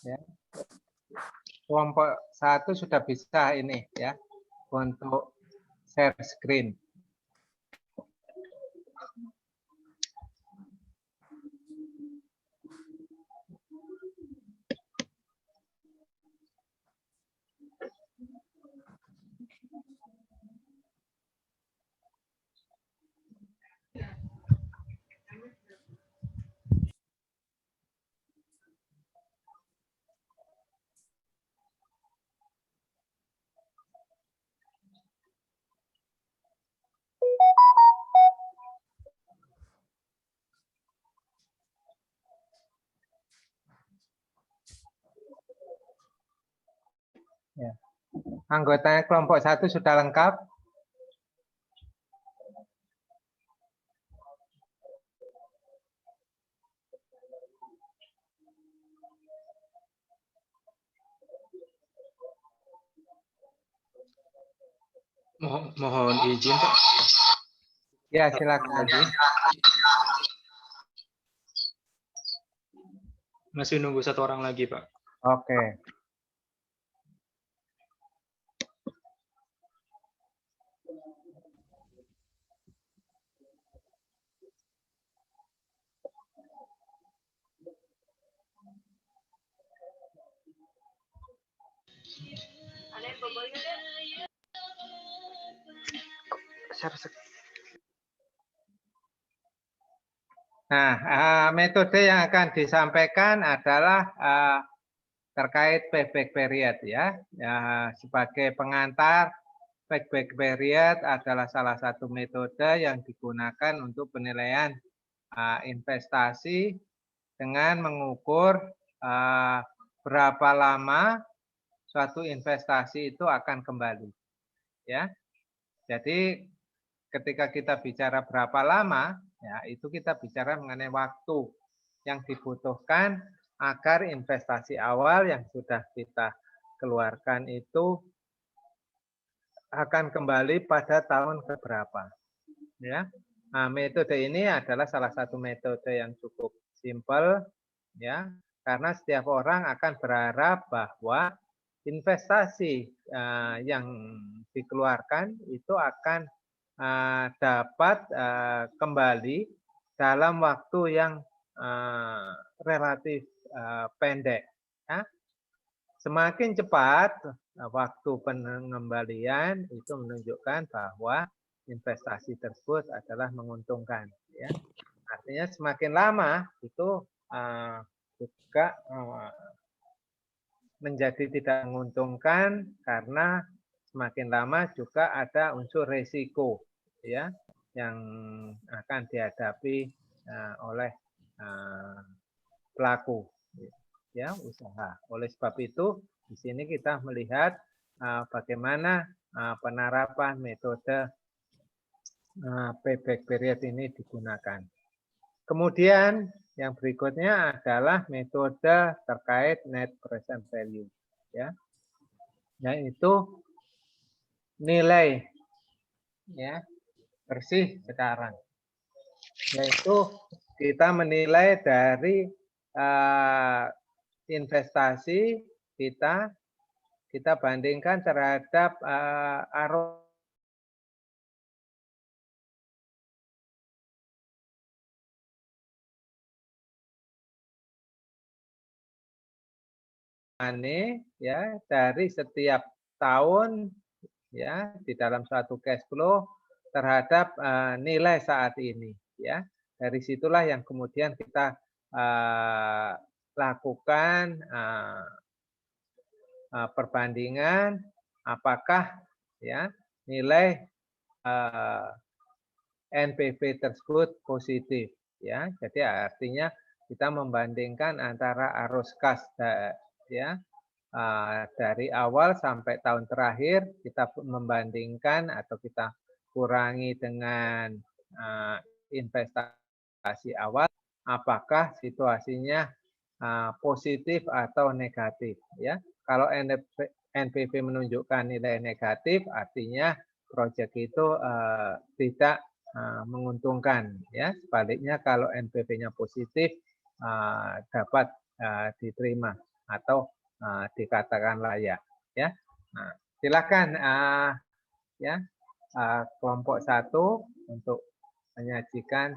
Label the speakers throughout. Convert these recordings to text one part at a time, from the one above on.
Speaker 1: Ya. Kelompok 1 sudah bisa ini ya untuk share screen. Ya. Anggotanya kelompok 1 sudah lengkap.
Speaker 2: Mohon izin, Pak.
Speaker 1: Ya, silakan.
Speaker 2: Masih nunggu satu orang lagi, Pak.
Speaker 1: Oke. Nah, metode yang akan disampaikan adalah terkait payback period ya. Sebagai pengantar, payback period adalah salah satu metode yang digunakan untuk penilaian investasi dengan mengukur berapa lama suatu investasi itu akan kembali. Ya, jadi ketika kita bicara berapa lama, ya itu kita bicara mengenai waktu yang dibutuhkan agar investasi awal yang sudah kita keluarkan itu akan kembali pada tahun keberapa. Ya, nah, metode ini adalah salah satu metode yang cukup simpel, ya, karena setiap orang akan berharap bahwa investasi yang dikeluarkan itu akan dapat kembali dalam waktu yang relatif pendek. Ya. Semakin cepat waktu pengembalian itu menunjukkan bahwa investasi tersebut adalah menguntungkan. Ya. Artinya semakin lama itu juga menjadi tidak menguntungkan karena semakin lama juga ada unsur resiko ya yang akan dihadapi oleh pelaku ya usaha. Oleh sebab itu di sini kita melihat bagaimana penerapan metode payback period ini digunakan. Kemudian yang berikutnya adalah metode terkait net present value, ya, yaitu nilai, ya, bersih sekarang, yaitu kita menilai dari investasi kita bandingkan terhadap arus money ya dari setiap tahun ya di dalam suatu cash flow terhadap nilai saat ini ya. Dari situlah yang kemudian kita lakukan perbandingan apakah ya nilai NPV tersebut positif ya. Jadi artinya kita membandingkan antara arus kas ya dari awal sampai tahun terakhir kita membandingkan atau kita kurangi dengan investasi awal apakah situasinya positif atau negatif ya. Kalau NPV menunjukkan nilai negatif artinya proyek itu tidak menguntungkan ya. Sebaliknya kalau NPV-nya positif dapat diterima. atau dikatakan layak. Ya, nah, silakan ya kelompok 1 untuk menyajikan.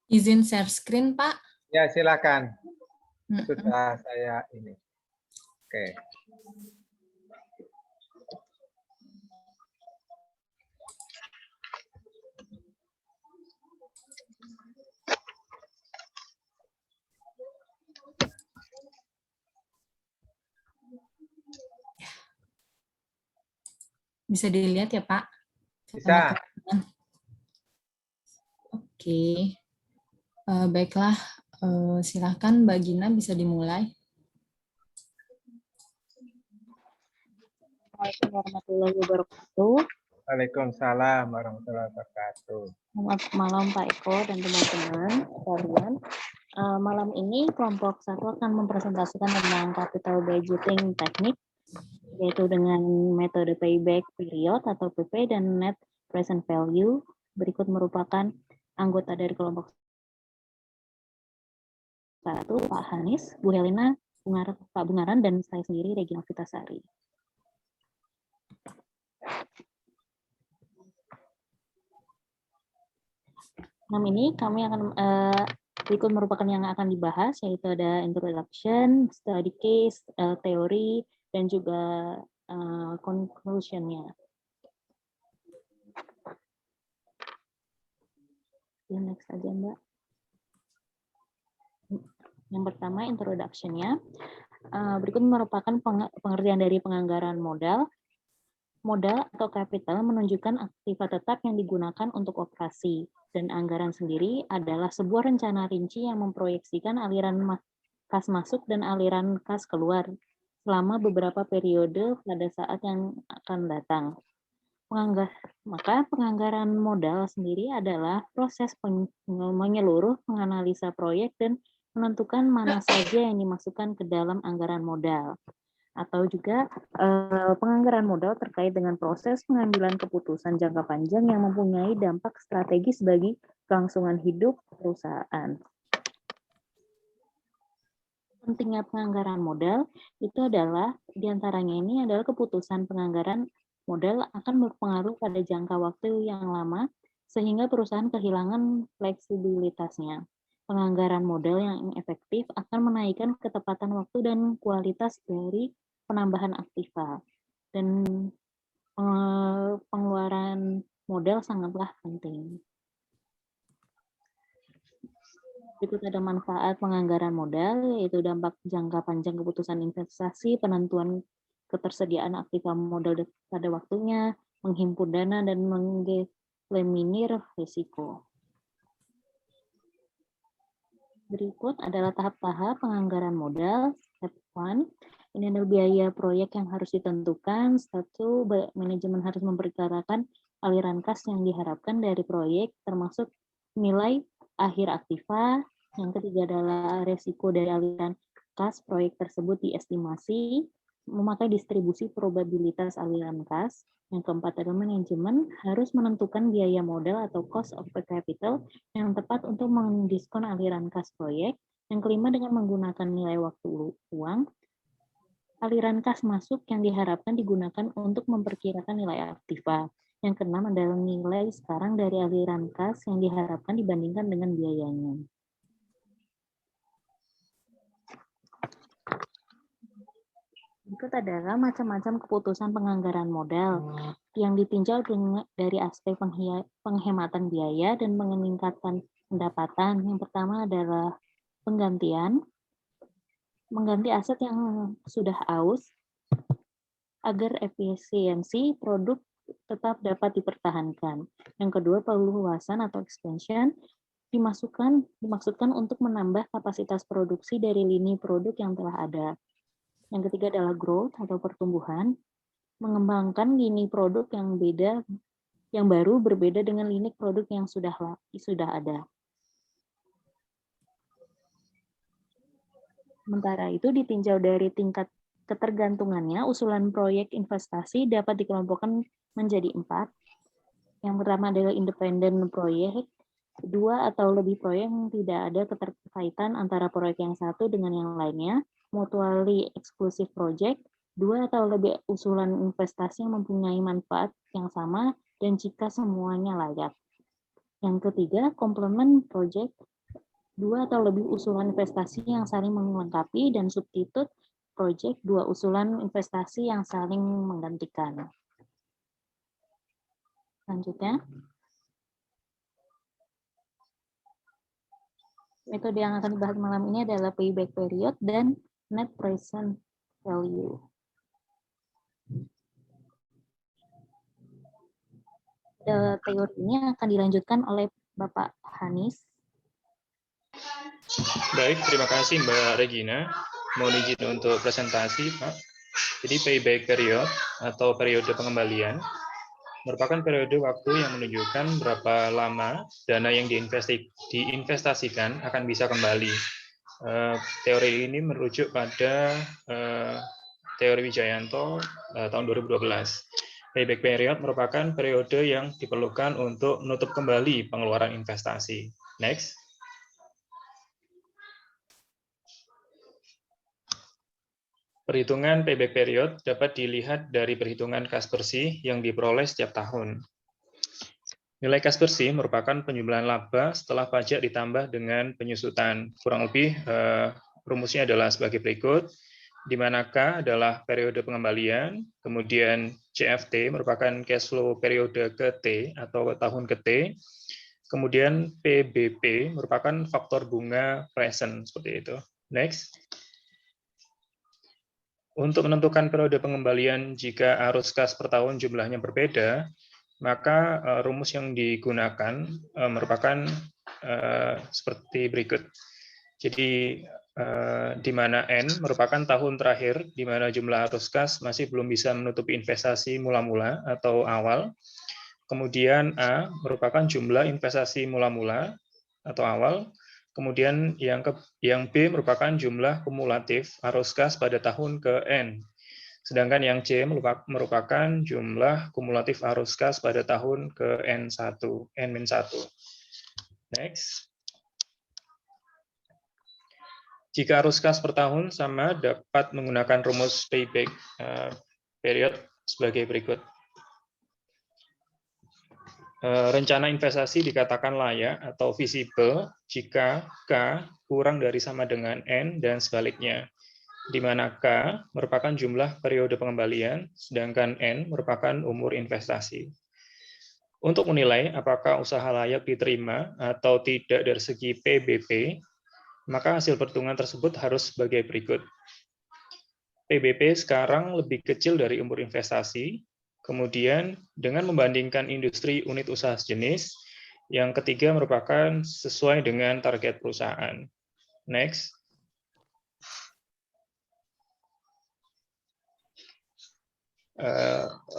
Speaker 3: Izin share screen, Pak.
Speaker 1: Ya, silakan. Sudah saya ini. Oke.
Speaker 3: Bisa dilihat ya, Pak?
Speaker 1: Bisa.
Speaker 3: Oke. Baiklah, silakan Mbak Gina bisa dimulai.
Speaker 4: Assalamualaikum warahmatullahi wabarakatuh.
Speaker 1: Waalaikumsalam warahmatullahi wabarakatuh.
Speaker 4: Selamat malam Pak Eko dan teman-teman sekalian. Malam ini kelompok 1 akan mempresentasikan tentang capital budgeting teknik, yaitu dengan metode payback period atau PP dan net present value. Berikut merupakan anggota dari kelompok 1, Pak Hanis, Bu Helena, Pak Bungaran, dan saya sendiri, Regina Vitasari. Ini kami akan berikut merupakan yang akan dibahas, yaitu ada introduction, study case, teori, dan juga conclusion-nya. Ya, next aja, Mbak. Yang pertama, introduction-nya. Berikut merupakan pengertian dari penganggaran modal. Modal atau capital menunjukkan aktiva tetap yang digunakan untuk operasi, dan anggaran sendiri adalah sebuah rencana rinci yang memproyeksikan aliran kas masuk dan aliran kas keluar selama beberapa periode pada saat yang akan datang. Maka penganggaran modal sendiri adalah proses menyeluruh menganalisa proyek dan menentukan mana saja yang dimasukkan ke dalam anggaran modal. Atau juga penganggaran modal terkait dengan proses pengambilan keputusan jangka panjang yang mempunyai dampak strategis bagi kelangsungan hidup perusahaan. Pentingnya penganggaran modal itu adalah, diantaranya ini adalah keputusan penganggaran modal akan berpengaruh pada jangka waktu yang lama, sehingga perusahaan kehilangan fleksibilitasnya. Penganggaran modal yang efektif akan menaikkan ketepatan waktu dan kualitas dari penambahan aktiva, dan pengeluaran modal sangatlah penting. Berikut ada manfaat penganggaran modal, yaitu dampak jangka panjang keputusan investasi, penentuan ketersediaan aktiva modal pada waktunya, menghimpun dana, dan mengeliminir risiko. Berikut adalah tahap-tahap penganggaran modal. Step 1, ini adalah biaya proyek yang harus ditentukan. Step 2, manajemen harus memperkirakan aliran kas yang diharapkan dari proyek, termasuk nilai akhir aktiva. Yang ketiga adalah resiko dari aliran kas proyek tersebut diestimasi, memakai distribusi probabilitas aliran kas. Yang keempat adalah manajemen harus menentukan biaya modal atau cost of capital yang tepat untuk mendiskon aliran kas proyek. Yang kelima, dengan menggunakan nilai waktu uang, aliran kas masuk yang diharapkan digunakan untuk memperkirakan nilai aktiva. Yang keenam adalah nilai sekarang dari aliran kas yang diharapkan dibandingkan dengan biayanya. Berikut adalah macam-macam keputusan penganggaran modal yang ditinjau dari aspek penghematan biaya dan peningkatan pendapatan. Yang pertama adalah penggantian, mengganti aset yang sudah aus agar efisiensi produk tetap dapat dipertahankan. Yang kedua, perluasan atau expansion dimaksudkan untuk menambah kapasitas produksi dari lini produk yang telah ada. Yang ketiga adalah growth atau pertumbuhan, mengembangkan lini produk yang baru berbeda dengan lini produk yang sudah ada. Sementara itu ditinjau dari tingkat Ketergantungannya, usulan proyek investasi dapat dikelompokkan menjadi 4. Yang pertama adalah independent proyek, 2 atau lebih proyek yang tidak ada keterkaitan antara proyek yang satu dengan yang lainnya, mutually exclusive project, 2 atau lebih usulan investasi yang mempunyai manfaat yang sama dan jika semuanya layak. Yang ketiga, complement project, 2 atau lebih usulan investasi yang saling melengkapi, dan substitute project, 2 usulan investasi yang saling menggantikan. Selanjutnya, metode yang akan dibahas malam ini adalah payback period dan net present value. Teori ini akan dilanjutkan oleh Bapak Hanis.
Speaker 2: Baik, terima kasih Mbak Regina. Mohon izin untuk presentasi, Pak. Jadi payback period atau periode pengembalian merupakan periode waktu yang menunjukkan berapa lama dana yang diinvestasikan akan bisa kembali. Teori ini merujuk pada teori Wijayanto tahun 2012. Payback period merupakan periode yang diperlukan untuk menutup kembali pengeluaran investasi. Next. Perhitungan payback period dapat dilihat dari perhitungan kas bersih yang diperoleh setiap tahun. Nilai kas bersih merupakan penjumlahan laba setelah pajak ditambah dengan penyusutan. Kurang lebih rumusnya adalah sebagai berikut, di mana K adalah periode pengembalian, kemudian CFT merupakan cash flow periode ke T atau tahun ke T, kemudian PBP merupakan faktor bunga present, seperti itu. Next. Untuk menentukan periode pengembalian jika arus kas per tahun jumlahnya berbeda, maka rumus yang digunakan merupakan seperti berikut. Jadi di mana N merupakan tahun terakhir di mana jumlah arus kas masih belum bisa menutupi investasi mula-mula atau awal. Kemudian A merupakan jumlah investasi mula-mula atau awal. Kemudian yang B merupakan jumlah kumulatif arus kas pada tahun ke N. Sedangkan yang C merupakan jumlah kumulatif arus kas pada tahun ke N1, N-1. Next. Jika arus kas per tahun sama, dapat menggunakan rumus payback period sebagai berikut. Rencana investasi dikatakan layak atau visible jika K kurang dari sama dengan N dan sebaliknya, di mana K merupakan jumlah periode pengembalian, sedangkan N merupakan umur investasi. Untuk menilai apakah usaha layak diterima atau tidak dari segi PBP, maka hasil perhitungan tersebut harus sebagai berikut. PBP sekarang lebih kecil dari umur investasi. Kemudian, dengan membandingkan industri unit usaha sejenis, yang ketiga merupakan sesuai dengan target perusahaan. Next.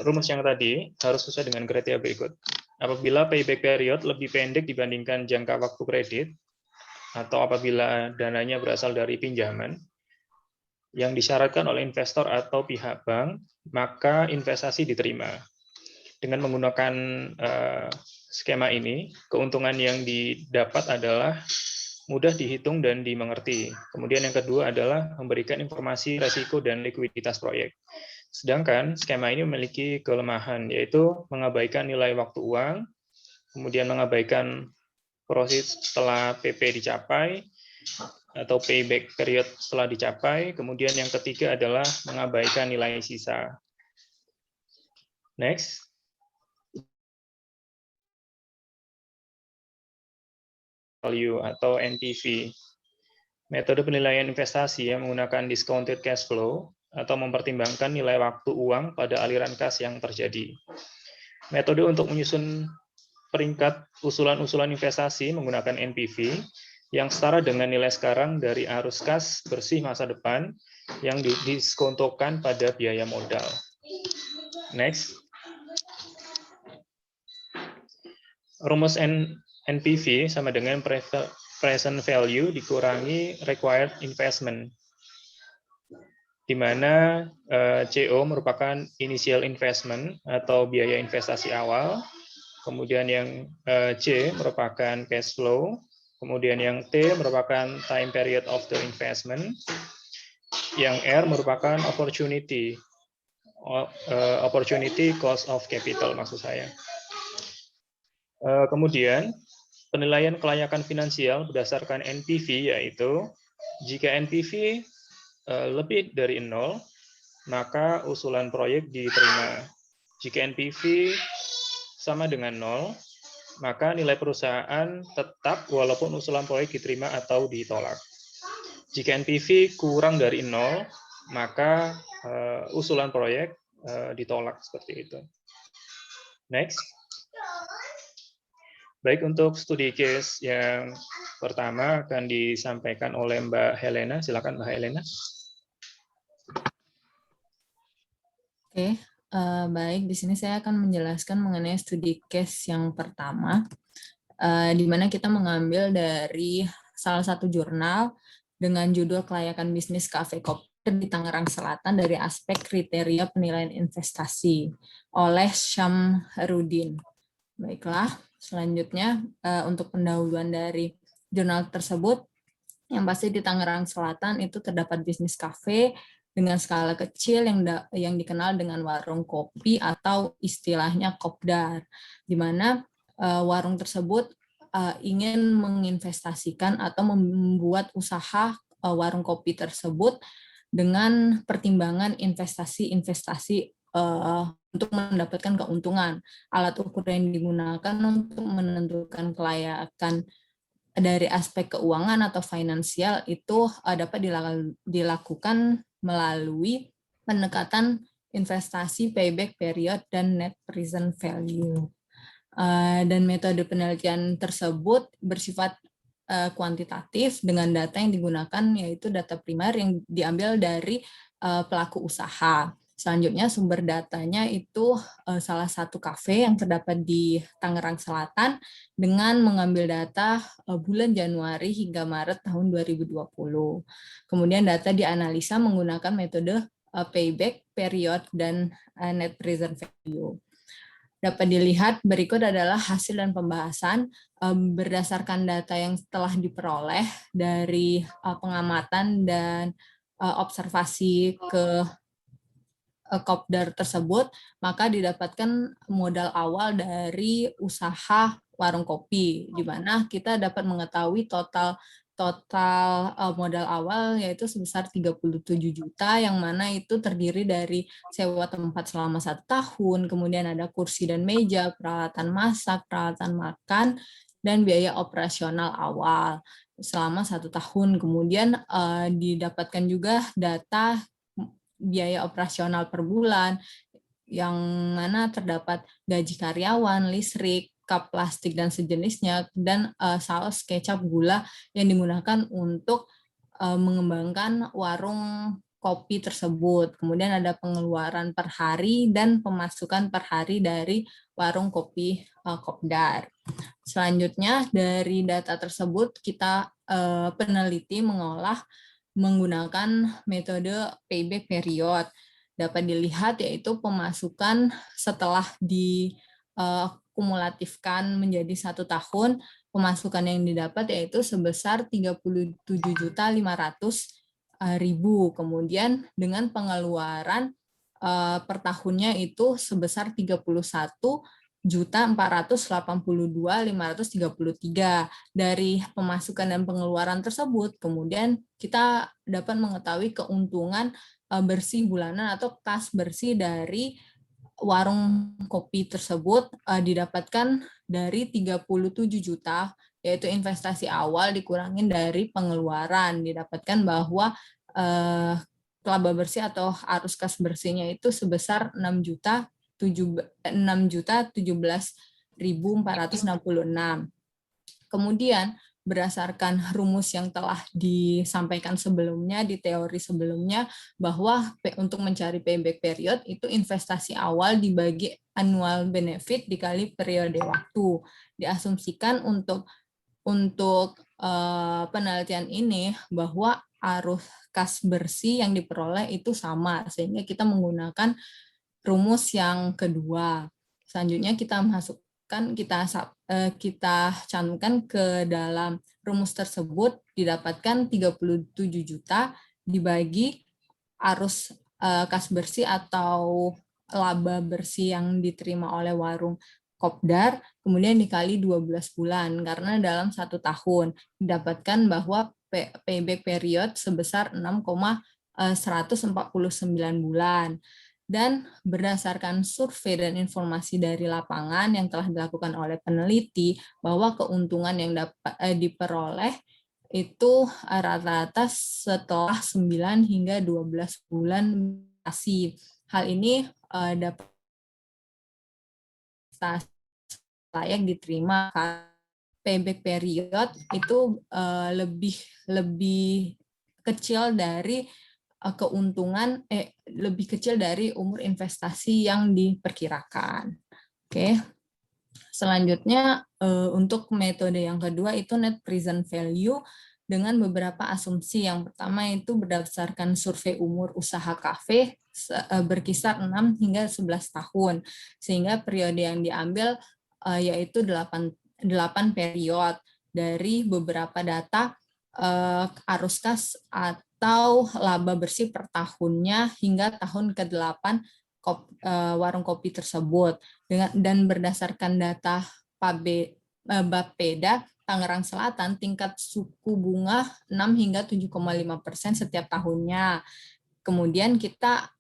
Speaker 2: Rumus yang tadi harus sesuai dengan kriteria berikut. Apabila payback period lebih pendek dibandingkan jangka waktu kredit, atau apabila dananya berasal dari pinjaman, yang disyaratkan oleh investor atau pihak bank, maka investasi diterima. Dengan menggunakan skema ini, keuntungan yang didapat adalah mudah dihitung dan dimengerti. Kemudian yang kedua adalah memberikan informasi resiko dan likuiditas proyek. Sedangkan skema ini memiliki kelemahan, yaitu mengabaikan nilai waktu uang, kemudian mengabaikan profit setelah PP dicapai, atau payback period setelah dicapai, kemudian yang ketiga adalah mengabaikan nilai sisa. Next. Value atau NPV. Metode penilaian investasi yang menggunakan discounted cash flow atau mempertimbangkan nilai waktu uang pada aliran kas yang terjadi. Metode untuk menyusun peringkat usulan-usulan investasi menggunakan NPV yang setara dengan nilai sekarang dari arus kas bersih masa depan yang didiskontokan pada biaya modal. Next. Rumus NPV sama dengan present value dikurangi required investment. di mana CO merupakan initial investment atau biaya investasi awal, kemudian yang C merupakan cash flow, kemudian yang T merupakan time period of the investment, yang R merupakan opportunity cost of capital maksud saya. Kemudian penilaian kelayakan finansial berdasarkan NPV yaitu jika NPV lebih dari 0, maka usulan proyek diterima. Jika NPV sama dengan 0, maka nilai perusahaan tetap walaupun usulan proyek diterima atau ditolak. Jika NPV kurang dari 0, maka usulan proyek ditolak seperti itu. Next. Baik, untuk studi case yang pertama akan disampaikan oleh Mbak Helena. Silakan Mbak Helena.
Speaker 3: Oke, baik. Di sini saya akan menjelaskan mengenai studi case yang pertama, di mana kita mengambil dari salah satu jurnal dengan judul Kelayakan Bisnis Cafe Kopi di Tangerang Selatan dari aspek kriteria penilaian investasi oleh Syamrudin. Baiklah, selanjutnya untuk pendahuluan dari jurnal tersebut, yang pasti di Tangerang Selatan itu terdapat bisnis kafe dengan skala kecil yang dikenal dengan warung kopi atau istilahnya kopdar, di mana warung tersebut ingin menginvestasikan atau membuat usaha warung kopi tersebut dengan pertimbangan investasi-investasi untuk mendapatkan keuntungan. Alat ukur yang digunakan untuk menentukan kelayakan dari aspek keuangan atau finansial itu dapat dilakukan melalui pendekatan investasi, payback period, dan net present value. Dan metode penelitian tersebut bersifat kuantitatif dengan data yang digunakan yaitu data primer yang diambil dari pelaku usaha. Selanjutnya sumber datanya itu salah satu kafe yang terdapat di Tangerang Selatan dengan mengambil data bulan Januari hingga Maret tahun 2020. Kemudian data dianalisa menggunakan metode payback period dan net present value. Dapat dilihat berikut adalah hasil dan pembahasan berdasarkan data yang telah diperoleh dari pengamatan dan observasi ke kopdar tersebut, maka didapatkan modal awal dari usaha warung kopi, di mana kita dapat mengetahui total modal awal yaitu sebesar 37 juta, yang mana itu terdiri dari sewa tempat selama 1 tahun, kemudian ada kursi dan meja, peralatan masak, peralatan makan, dan biaya operasional awal selama 1 tahun. Kemudian didapatkan juga data biaya operasional per bulan, yang mana terdapat gaji karyawan, listrik, cup plastik dan sejenisnya, dan saus, kecap, gula yang digunakan untuk mengembangkan warung kopi tersebut. Kemudian ada pengeluaran per hari dan pemasukan per hari dari warung kopi kopdar. Selanjutnya dari data tersebut kita peneliti mengolah menggunakan metode payback period. Dapat dilihat yaitu pemasukan setelah dikumulatifkan menjadi 1 tahun, pemasukan yang didapat yaitu sebesar 37.500.000. Kemudian dengan pengeluaran per tahunnya itu sebesar 31.482.533. Dari pemasukan dan pengeluaran tersebut, kemudian kita dapat mengetahui keuntungan bersih bulanan atau kas bersih dari warung kopi tersebut didapatkan dari 37 juta, yaitu investasi awal dikurangin dari pengeluaran. Didapatkan bahwa laba bersih atau arus kas bersihnya itu sebesar 6.017.466. Kemudian berdasarkan rumus yang telah disampaikan sebelumnya di teori sebelumnya, bahwa untuk mencari payback period itu investasi awal dibagi annual benefit dikali periode waktu. Diasumsikan untuk penelitian ini bahwa arus kas bersih yang diperoleh itu sama, sehingga kita menggunakan rumus yang kedua. Selanjutnya kita cantumkan ke dalam rumus tersebut, didapatkan 37 juta dibagi arus kas bersih atau laba bersih yang diterima oleh warung Kopdar, kemudian dikali 12 bulan, karena dalam 1 tahun didapatkan bahwa payback period sebesar 6,149 bulan. Dan berdasarkan survei dan informasi dari lapangan yang telah dilakukan oleh peneliti, bahwa keuntungan yang dapat diperoleh itu rata-rata setelah 9 hingga 12 bulan investasi. Hal ini dapat layak diterima karena payback period itu lebih kecil dari keuntungan lebih kecil dari umur investasi yang diperkirakan. Oke. Selanjutnya untuk metode yang kedua itu net present value dengan beberapa asumsi. Yang pertama itu berdasarkan survei umur usaha kafe berkisar 6 hingga 11 tahun. Sehingga periode yang diambil yaitu 8 period dari beberapa data arus kas atau laba bersih per tahunnya hingga tahun ke-8 warung kopi tersebut. Dan berdasarkan data Bapeda Tangerang Selatan, tingkat suku bunga 6 hingga 7,5% setiap tahunnya. Kemudian kita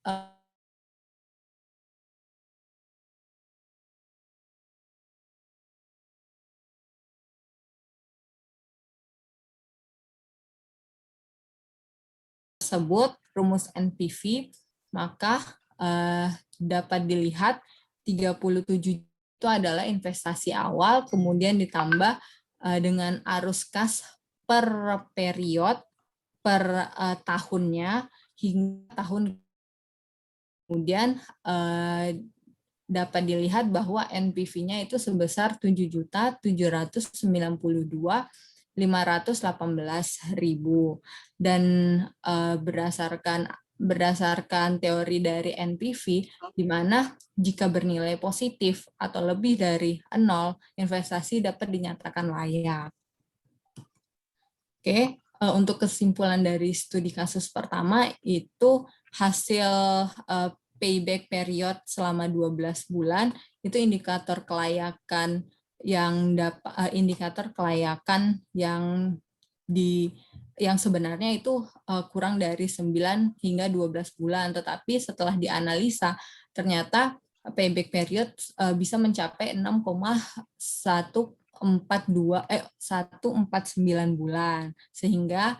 Speaker 3: tersebut rumus NPV, maka dapat dilihat 37 itu adalah investasi awal, kemudian ditambah dengan arus kas per period per tahunnya hingga tahun. Kemudian dapat dilihat bahwa NPV-nya itu sebesar 7.792.518.000 dan berdasarkan teori dari NPV, di mana jika bernilai positif atau lebih dari 0, investasi dapat dinyatakan layak. Oke, untuk kesimpulan dari studi kasus pertama itu hasil payback period selama 12 bulan itu indikator kelayakan yang sebenarnya itu kurang dari 9 hingga 12 bulan, tetapi setelah dianalisa ternyata payback period bisa mencapai 149 bulan, sehingga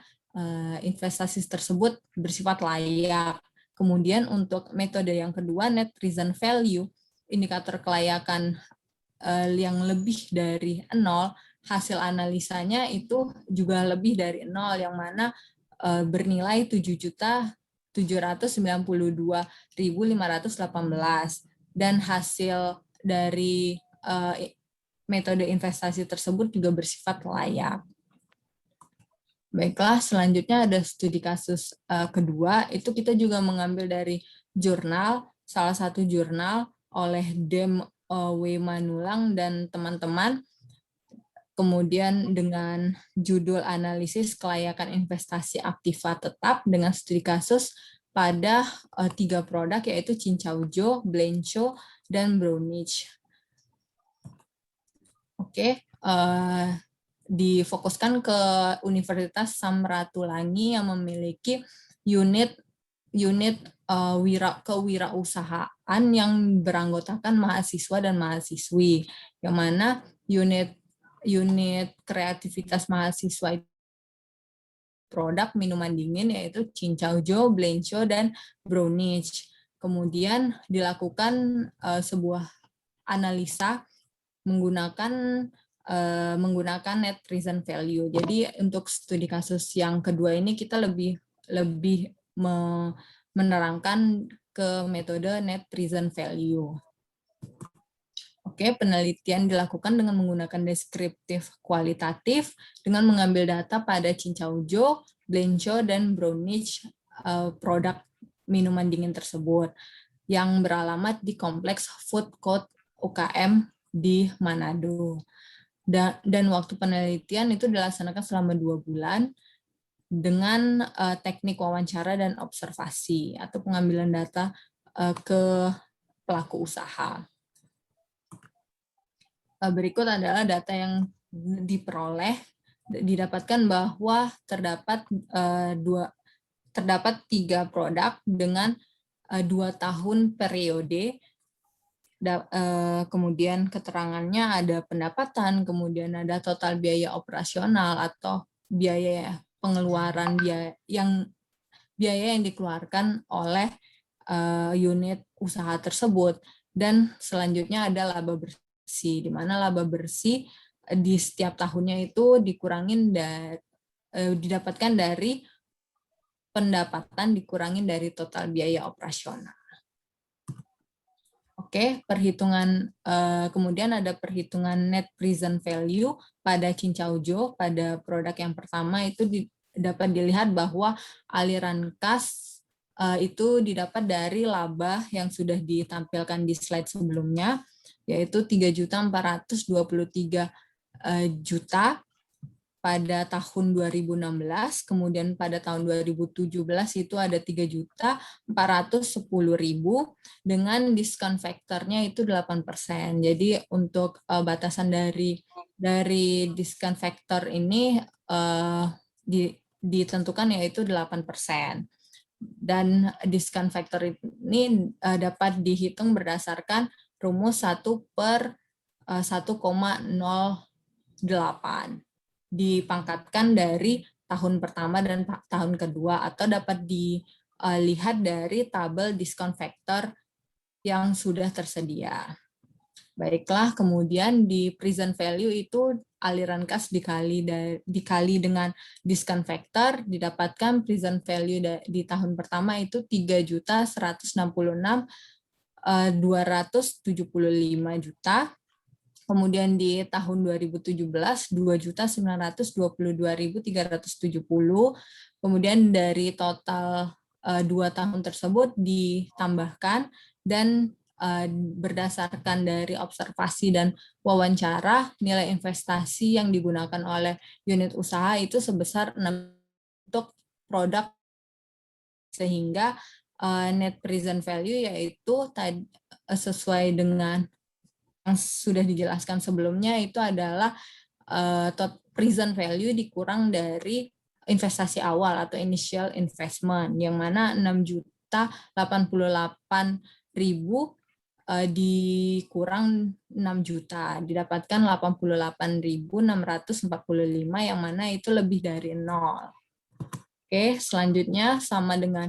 Speaker 3: investasi tersebut bersifat layak. Kemudian untuk metode yang kedua, net present value, indikator kelayakan yang lebih dari 0, hasil analisanya itu juga lebih dari 0, yang mana bernilai 7.792.518, dan hasil dari metode investasi tersebut juga bersifat layak. Baiklah, selanjutnya ada studi kasus kedua, itu kita juga mengambil dari jurnal, salah satu jurnal oleh Dem W. Manulang dan teman-teman, kemudian dengan judul analisis kelayakan investasi aktiva tetap dengan studi kasus pada 3 produk, yaitu Cincaujo, Blencho, dan Brownich. Oke, difokuskan ke Universitas Samratulangi yang memiliki unit kewirausahaan yang beranggotakan mahasiswa dan mahasiswi, yang mana unit kreativitas mahasiswa produk minuman dingin yaitu Cincaujo, Blencho, dan Brownich. Kemudian dilakukan sebuah analisa menggunakan net present value. Jadi untuk studi kasus yang kedua ini kita lebih menerangkan ke metode net present value. Oke, penelitian dilakukan dengan menggunakan deskriptif kualitatif dengan mengambil data pada Cincaujo, Blencho, dan Brownich produk minuman dingin tersebut yang beralamat di Kompleks Food Court UKM di Manado. Dan waktu penelitian itu dilaksanakan selama 2 bulan dengan teknik wawancara dan observasi atau pengambilan data ke pelaku usaha. Berikut adalah data yang didapatkan bahwa terdapat 3 produk dengan 2 tahun periode. Kemudian keterangannya ada pendapatan, kemudian ada total biaya operasional atau biaya pengeluaran biaya yang dikeluarkan oleh unit usaha tersebut, dan selanjutnya ada laba bersih, di mana laba bersih di setiap tahunnya itu didapatkan dari pendapatan dikurangin dari total biaya operasional. Oke, kemudian ada perhitungan net present value pada Cincaujo. Pada produk yang pertama itu dapat dilihat bahwa aliran kas itu didapat dari laba yang sudah ditampilkan di slide sebelumnya, yaitu 3.423 juta pada tahun 2016, kemudian pada tahun 2017 itu ada 3.410.000 dengan diskon faktornya itu 8%. Jadi untuk batasan dari diskon faktor ini ditentukan yaitu 8%. Dan diskon faktor ini dapat dihitung berdasarkan rumus 1/1,08 dipangkatkan dari tahun pertama dan tahun kedua, atau dapat dilihat dari tabel diskon faktor yang sudah tersedia. Baiklah, kemudian di present value itu aliran kas dikali dengan diskon faktor, didapatkan present value di tahun pertama itu 3.166.275 juta. Kemudian di tahun 2017 2.922.370. Kemudian dari total 2 tahun tersebut ditambahkan, dan berdasarkan dari observasi dan wawancara, nilai investasi yang digunakan oleh unit usaha itu sebesar 6 untuk produk, sehingga net present value yaitu sesuai dengan yang sudah dijelaskan sebelumnya itu adalah present value dikurang dari investasi awal atau initial investment, yang mana 6.088.000 dikurang 6 juta, didapatkan 88.645, yang mana itu lebih dari 0. Oke, selanjutnya sama dengan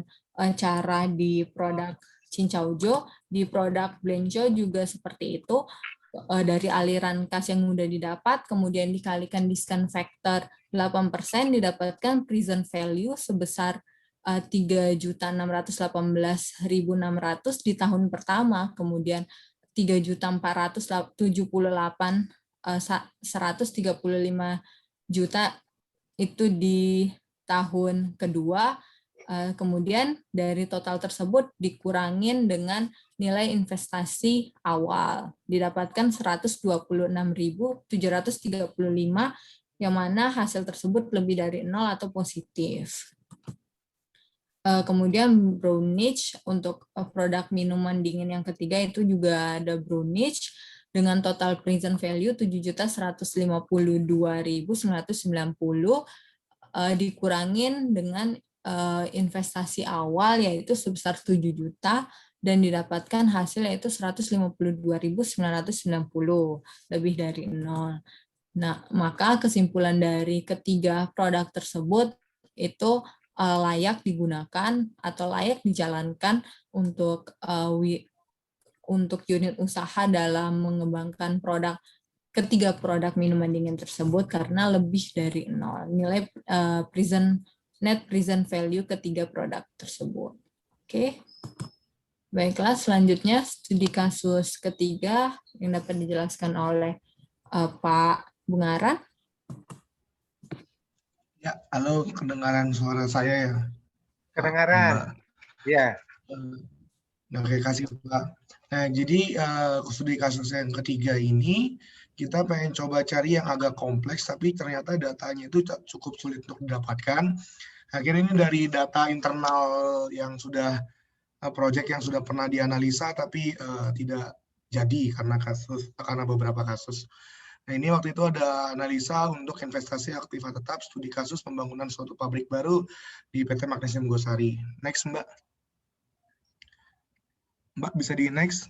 Speaker 3: cara di produk Cincaujo, di produk Blencho juga seperti itu. Dari aliran kas yang mudah didapat, kemudian dikalikan diskon faktor 8%, didapatkan present value sebesar 3.618.600 di tahun pertama, kemudian 3.478.135 juta itu di tahun kedua. Kemudian dari total tersebut dikurangin dengan nilai investasi awal, didapatkan 126.735, yang mana hasil tersebut lebih dari 0 atau positif. Kemudian Brownich untuk produk minuman dingin yang ketiga itu juga ada Brownich dengan total present value 7.152.990, dikurangin dengan investasi awal yaitu sebesar 7 juta, dan didapatkan hasil yaitu 152.990, lebih dari 0. Nah, maka kesimpulan dari ketiga produk tersebut itu layak digunakan atau layak dijalankan untuk unit usaha dalam mengembangkan ketiga produk minuman dingin tersebut, karena lebih dari 0 nilai net present value ketiga produk tersebut. Oke. Baiklah, selanjutnya studi kasus ketiga yang dapat dijelaskan oleh Pak Bungara.
Speaker 5: Ya, halo, kedengaran suara saya ya, Pak,
Speaker 1: Kedengaran?
Speaker 5: Mbak.
Speaker 1: Ya.
Speaker 5: Oke, kasih Pak. Nah, jadi studi kasus yang ketiga ini kita pengen coba cari yang agak kompleks, tapi ternyata datanya itu cukup sulit untuk didapatkan. Akhirnya ini dari data internal yang sudah proyek yang sudah pernah dianalisa, tapi tidak jadi karena beberapa kasus. Nah, ini waktu itu ada analisa untuk investasi aktiva tetap studi kasus pembangunan suatu pabrik baru di PT Magnesium Gosari. Next, Mbak. Mbak, bisa di next.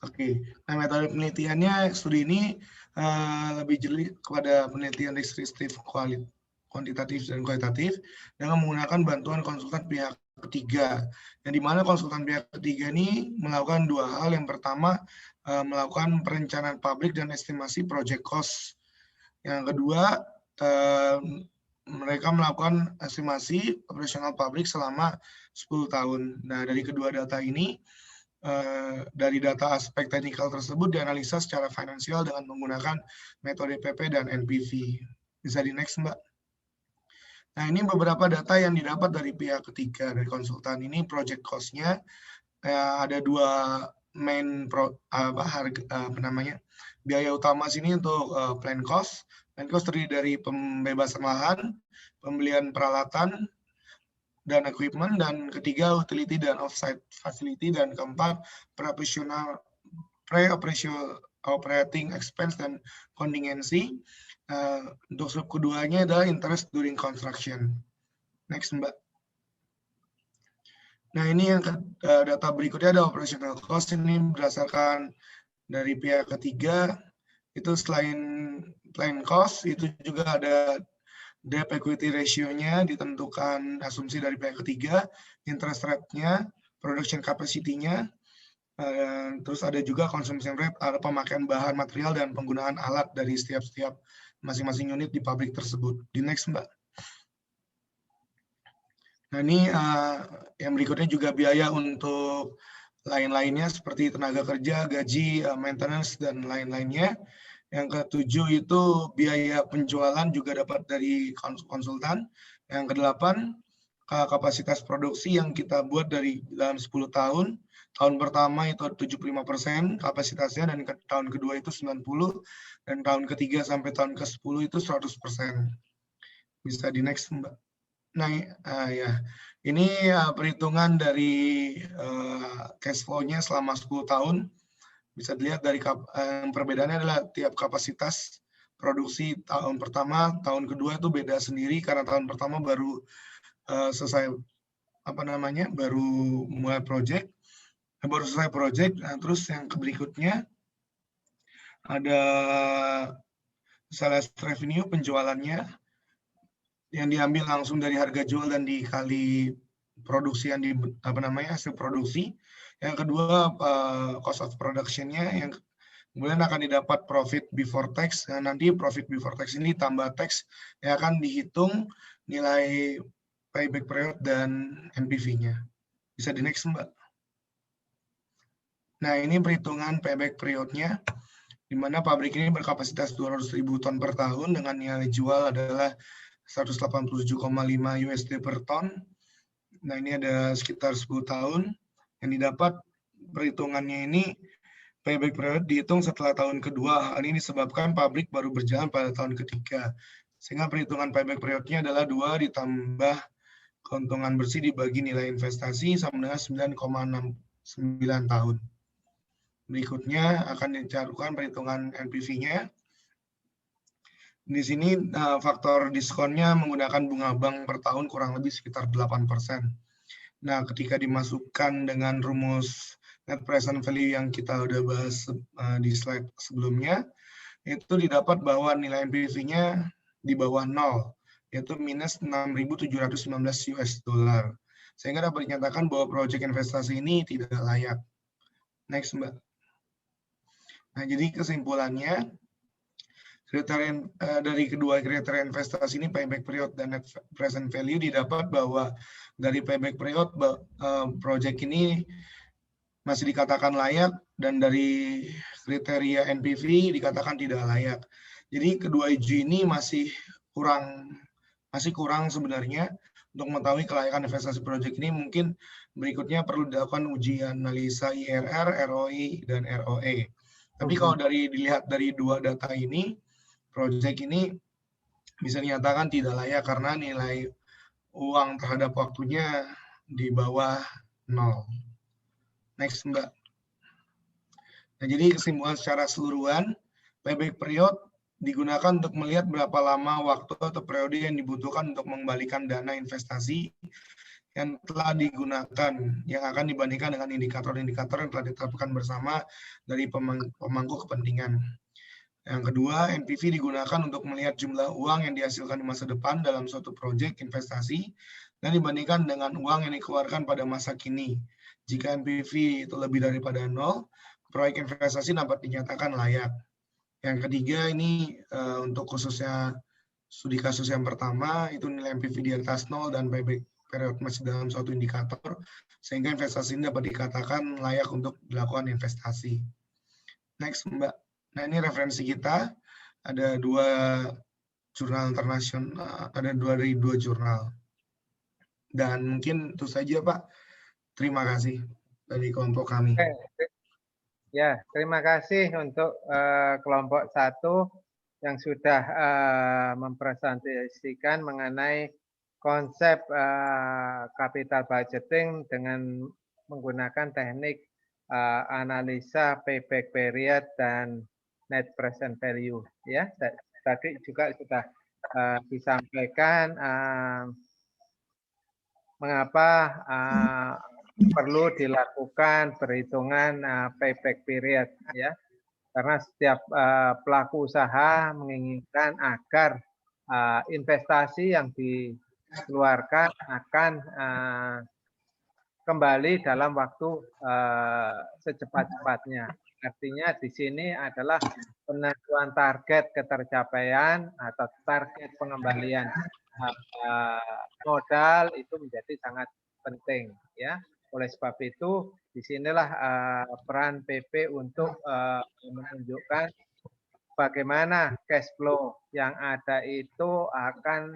Speaker 5: Oke, nah metode penelitiannya studi ini lebih jeli kepada penelitian deskriptif kuantitatif dan kualitatif dengan menggunakan bantuan konsultan pihak ketiga. Yang dimana konsultan pihak ketiga ini melakukan dua hal. Yang pertama, melakukan perencanaan pabrik dan estimasi project cost. Yang kedua, mereka melakukan estimasi operasional pabrik selama 10 tahun. Nah, dari kedua data ini, dari data aspek teknikal tersebut dianalisa secara finansial dengan menggunakan metode PP dan NPV. Bisa di next, Mbak. Nah, ini beberapa data yang didapat dari pihak ketiga dari konsultan ini. Project cost-nya ada dua main biaya utama sini untuk plan cost. Plan cost terdiri dari pembebasan lahan, pembelian peralatan dan equipment, dan ketiga utility dan offsite facility, dan keempat pre-operating expense dan contingency. Untuk sub keduanya adalah interest during construction. Next, Mbak. Nah, ini yang data berikutnya ada operational cost. Ini berdasarkan dari pihak ketiga. Itu selain plan cost, itu juga ada debt equity ratio-nya ditentukan asumsi dari pihak ketiga, interest rate-nya, production capacity-nya, terus ada juga consumption rate, ada pemakaian bahan material dan penggunaan alat dari setiap masing-masing unit di pabrik tersebut. Di next, Mbak. Nah, ini yang berikutnya juga biaya untuk lain-lainnya seperti tenaga kerja, gaji, maintenance, dan lain-lainnya. Yang ketujuh itu biaya penjualan juga dapat dari konsultan. Yang kedelapan, kapasitas produksi yang kita buat dalam 10 tahun. Tahun pertama itu 75% kapasitasnya, dan tahun kedua itu 90%, dan tahun ketiga sampai tahun ke-10 itu 100%. Bisa di next, Mbak. Nah, ya, ini perhitungan dari cash flow-nya selama 10 tahun. Bisa dilihat dari perbedaannya adalah tiap kapasitas produksi tahun pertama, tahun kedua itu beda sendiri karena tahun pertama baru selesai baru mulai project, baru selesai project. Nah, terus yang berikutnya ada sales revenue, penjualannya yang diambil langsung dari harga jual dan dikali produksi yang hasil produksi. Yang kedua cost of production-nya, yang kemudian akan didapat profit before tax. Nah, nanti profit before tax ini tambah tax yang akan dihitung nilai payback period dan NPV-nya. Bisa di next, Mbak. Nah, ini perhitungan payback period-nya, di mana pabrik ini berkapasitas 200.000 ton per tahun dengan nilai jual adalah 187,5 USD per ton. Nah, ini ada sekitar 10 tahun. Yang didapat perhitungannya ini payback period dihitung setelah tahun kedua. Hal ini disebabkan pabrik baru berjalan pada tahun ketiga. Sehingga perhitungan payback period-nya adalah 2 ditambah keuntungan bersih dibagi nilai investasi sama dengan 9,69 tahun. Berikutnya akan dicatatkan perhitungan NPV-nya. Di sini faktor diskonnya menggunakan bunga bank per tahun kurang lebih sekitar 8%. Nah, ketika dimasukkan dengan rumus net present value yang kita udah bahas di slide sebelumnya, itu didapat bahwa nilai NPV-nya di bawah 0, yaitu minus 6.719 US dollar. Sehingga dapat dinyatakan bahwa proyek investasi ini tidak layak. Next, Mbak. Nah, jadi kesimpulannya, Dari kedua kriteria investasi ini, payback period dan net present value, didapat bahwa dari payback period project ini masih dikatakan layak, dan dari kriteria NPV dikatakan tidak layak. Jadi kedua uji ini masih kurang sebenarnya untuk mengetahui kelayakan investasi proyek ini. Mungkin berikutnya perlu dilakukan uji analisa IRR, ROI, dan ROE. Tapi kalau dilihat dari dua data ini, proyek ini bisa dinyatakan tidak layak karena nilai uang terhadap waktunya di bawah 0. Next, Mbak. Nah, jadi kesimpulan secara keseluruhan, payback period digunakan untuk melihat berapa lama waktu atau periode yang dibutuhkan untuk mengembalikan dana investasi yang telah digunakan, yang akan dibandingkan dengan indikator-indikator yang telah ditetapkan bersama dari pemangku kepentingan. Yang kedua, NPV digunakan untuk melihat jumlah uang yang dihasilkan di masa depan dalam suatu proyek investasi dan dibandingkan dengan uang yang dikeluarkan pada masa kini. Jika NPV itu lebih daripada 0, proyek investasi dapat dinyatakan layak. Yang ketiga, ini untuk khususnya studi kasus yang pertama, itu nilai NPV di atas 0 dan payback period masih dalam suatu indikator, sehingga investasi ini dapat dikatakan layak untuk dilakukan investasi. Next, Mbak. Nah, ini referensi kita, ada dua jurnal internasional, ada dari dua jurnal. Dan mungkin itu saja, Pak. Terima kasih dari kelompok kami.
Speaker 1: Ya, terima kasih untuk kelompok 1 yang sudah mempresentasikan mengenai konsep capital budgeting dengan menggunakan teknik analisa payback period dan net present value. Ya, tadi juga sudah disampaikan mengapa perlu dilakukan perhitungan payback period, ya, karena setiap pelaku usaha menginginkan agar investasi yang dikeluarkan akan kembali dalam waktu secepat-cepatnya. Artinya di sini adalah penentuan target ketercapaian atau target pengembalian modal itu menjadi sangat penting, ya. Oleh sebab itu, disinilah peran PP untuk menunjukkan bagaimana cash flow yang ada itu akan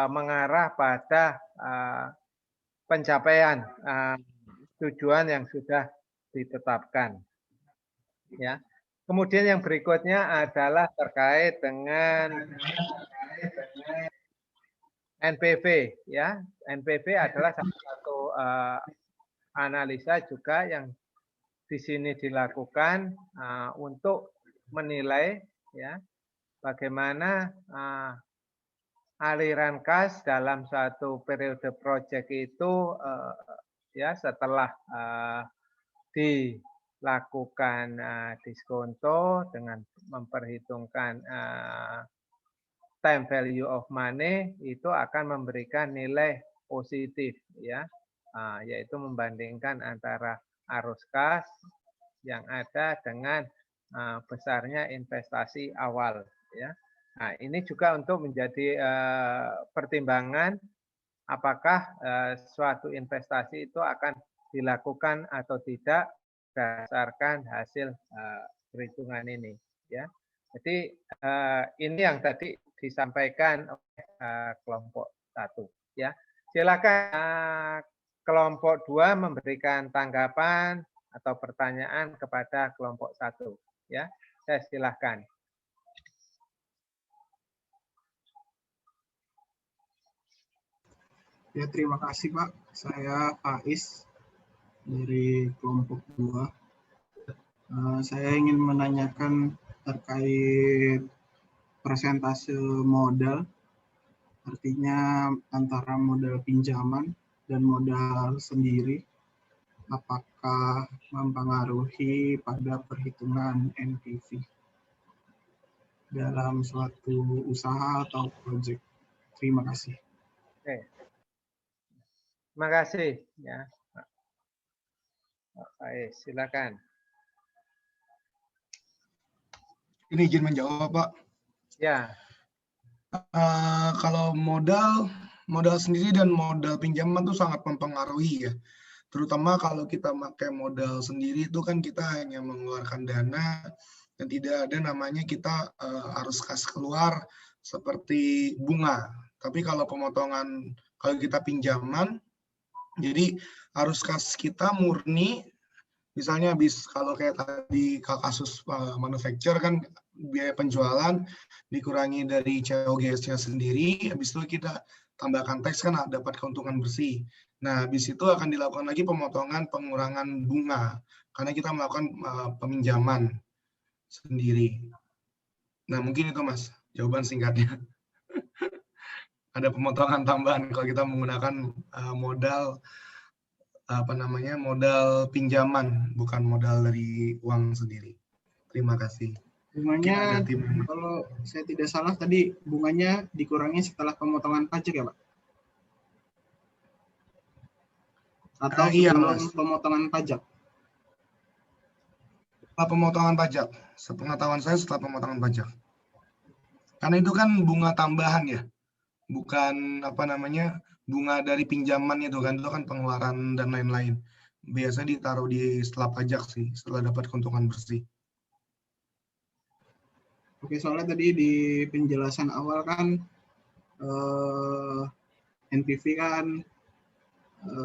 Speaker 1: mengarah pada pencapaian tujuan yang sudah ditetapkan. Ya. Kemudian yang berikutnya adalah terkait dengan NPV, ya. NPV adalah salah satu analisa juga yang di sini dilakukan untuk menilai, ya, bagaimana aliran kas dalam satu periode proyek itu ya setelah dilakukan diskonto dengan memperhitungkan time value of money itu akan memberikan nilai positif, ya, yaitu membandingkan antara arus kas yang ada dengan besarnya investasi awal, ya. Nah, ini juga untuk menjadi pertimbangan apakah suatu investasi itu akan dilakukan atau tidak berdasarkan hasil perhitungan ini, ya. Jadi ini yang tadi disampaikan oleh kelompok 1, ya. Silakan kelompok 2 memberikan tanggapan atau pertanyaan kepada kelompok 1, ya. Saya silakan.
Speaker 6: Ya, terima kasih Pak. Saya Faiz dari kelompok 2. Saya ingin menanyakan terkait persentase modal, artinya antara modal pinjaman dan modal sendiri, apakah mempengaruhi pada perhitungan NPV dalam suatu usaha atau proyek. Terima kasih.
Speaker 1: Oke. Terima kasih, ya. Pak Faiz, silakan.
Speaker 5: Ini izin menjawab, Pak.
Speaker 1: Ya,
Speaker 5: Kalau modal sendiri dan modal pinjaman itu sangat mempengaruhi ya. Terutama kalau kita pakai modal sendiri itu kan kita hanya mengeluarkan dana dan tidak ada namanya kita harus kas keluar seperti bunga. Tapi kalau kalau kita pinjaman, jadi arus kas kita murni. Misalnya kalau kayak tadi kasus manufacture kan biaya penjualan dikurangi dari COGS-nya sendiri, habis itu kita tambahkan tax kan dapat keuntungan bersih. Nah, habis itu akan dilakukan lagi pemotongan pengurangan bunga karena kita melakukan peminjaman sendiri. Nah, mungkin itu Mas jawaban singkatnya. Ada pemotongan tambahan kalau kita menggunakan modal modal pinjaman, bukan modal dari uang sendiri. Terima kasih.
Speaker 6: Bunganya, kalau saya tidak salah tadi bunganya dikurangi setelah pemotongan pajak ya Pak? Atau
Speaker 5: Iya,
Speaker 6: sebelum
Speaker 5: Mas.
Speaker 6: pemotongan pajak?
Speaker 5: Setelah pemotongan pajak. Sepengetahuan saya setelah pemotongan pajak. Karena itu kan bunga tambahan ya. Bukan bunga dari pinjaman itu kan pengeluaran dan lain-lain. Biasanya ditaruh setelah pajak sih, setelah dapat keuntungan bersih.
Speaker 6: Oke, soalnya tadi di penjelasan awal kan NPV kan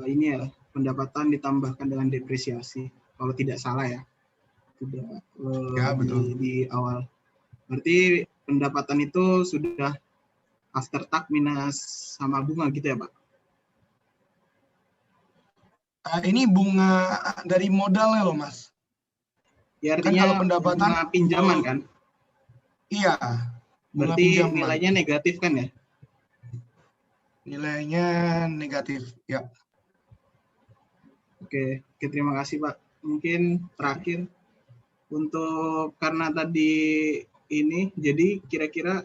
Speaker 6: ini ya, pendapatan ditambahkan dengan depresiasi. Kalau tidak salah ya. Tidak
Speaker 5: Ya, betul.
Speaker 6: di awal. Berarti pendapatan itu sudah after tax minus sama bunga gitu ya Pak?
Speaker 5: Ini bunga dari modalnya loh Mas.
Speaker 6: Ya
Speaker 5: Kan
Speaker 6: artinya
Speaker 5: kalau pendapatan
Speaker 6: bunga pinjaman kan?
Speaker 5: Iya.
Speaker 6: Berarti nilainya negatif kan ya?
Speaker 5: Nilainya negatif, ya.
Speaker 6: Oke, terima kasih Pak. Mungkin terakhir untuk karena tadi ini, jadi kira-kira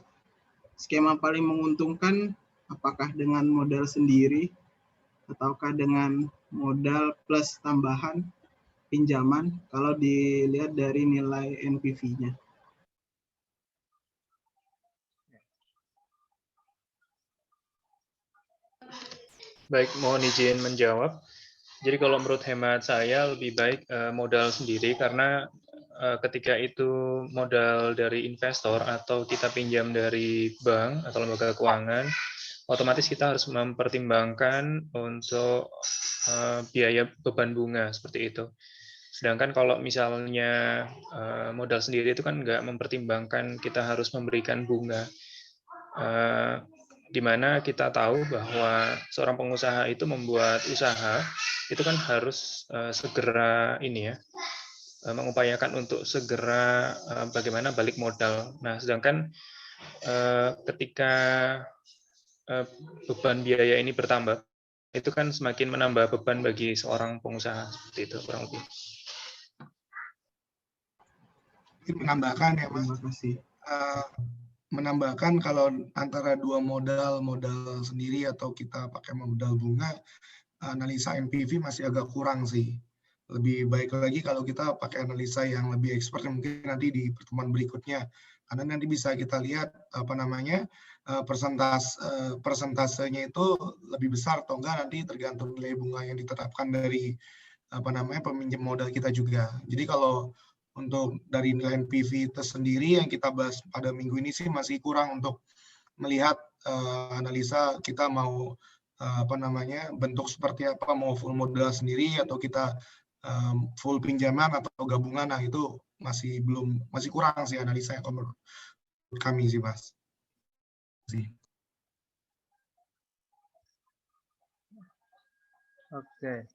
Speaker 6: skema paling menguntungkan apakah dengan modal sendiri ataukah dengan modal plus tambahan pinjaman kalau dilihat dari nilai NPV-nya?
Speaker 2: Baik, mohon izin menjawab. Jadi kalau menurut hemat saya lebih baik modal sendiri karena ketika itu modal dari investor atau kita pinjam dari bank atau lembaga keuangan, otomatis kita harus mempertimbangkan untuk biaya beban bunga seperti itu. Sedangkan kalau misalnya modal sendiri itu kan nggak mempertimbangkan kita harus memberikan bunga. Di mana kita tahu bahwa seorang pengusaha itu membuat usaha itu kan harus segera mengupayakan untuk segera bagaimana balik modal. Nah, sedangkan ketika beban biaya ini bertambah, itu kan semakin menambah beban bagi seorang pengusaha seperti itu kurang lebih.
Speaker 5: Menambahkan ya Mas.
Speaker 6: Terima kasih.
Speaker 5: Menambahkan kalau antara dua modal sendiri atau kita pakai modal bunga, analisa NPV masih agak kurang sih. Lebih baik lagi kalau kita pakai analisa yang lebih expert mungkin nanti di pertemuan berikutnya. Karena nanti bisa kita lihat persentasenya itu lebih besar atau enggak nanti tergantung nilai bunga yang ditetapkan dari peminjam modal kita juga. Jadi kalau untuk dari nilai NPV itu sendiri yang kita bahas pada minggu ini sih masih kurang untuk melihat analisa kita mau bentuk seperti apa, mau full modal sendiri atau kita full pinjaman atau gabungan. Nah itu masih kurang sih analisa yang menurut kami sih Mas.
Speaker 1: Oke.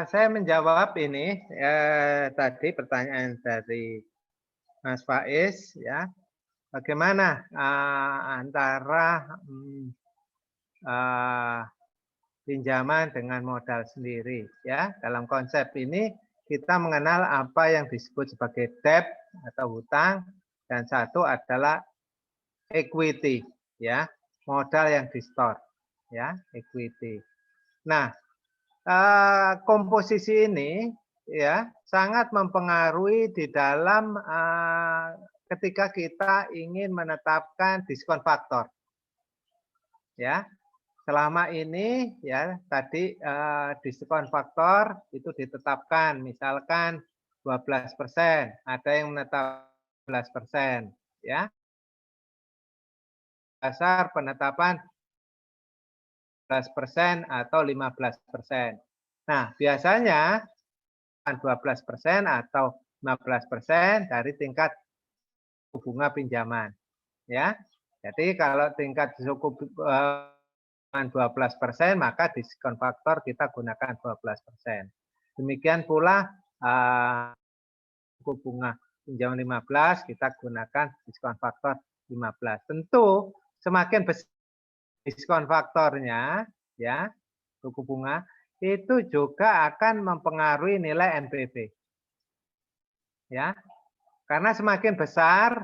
Speaker 1: Saya menjawab ini tadi pertanyaan dari Mas Faiz ya. Bagaimana antara pinjaman dengan modal sendiri ya. Dalam konsep ini kita mengenal apa yang disebut sebagai debt atau hutang dan satu adalah equity ya, modal yang di-store ya, equity. Nah, komposisi ini ya sangat mempengaruhi di dalam ketika kita ingin menetapkan diskon faktor. Ya, selama ini ya tadi diskon faktor itu ditetapkan misalkan 12%, ada yang menetap 12%, ya. Dasar penetapan 12% atau 15%. Nah, biasanya 12% atau 15% dari tingkat suku bunga pinjaman, ya. Jadi kalau tingkat suku 12%, maka diskon faktor kita gunakan 12%. Demikian pula suku bunga pinjaman 15 kita gunakan diskon faktor 15. Tentu semakin besar diskon faktornya, ya, suku bunga itu juga akan mempengaruhi nilai NPV. Ya. Karena semakin besar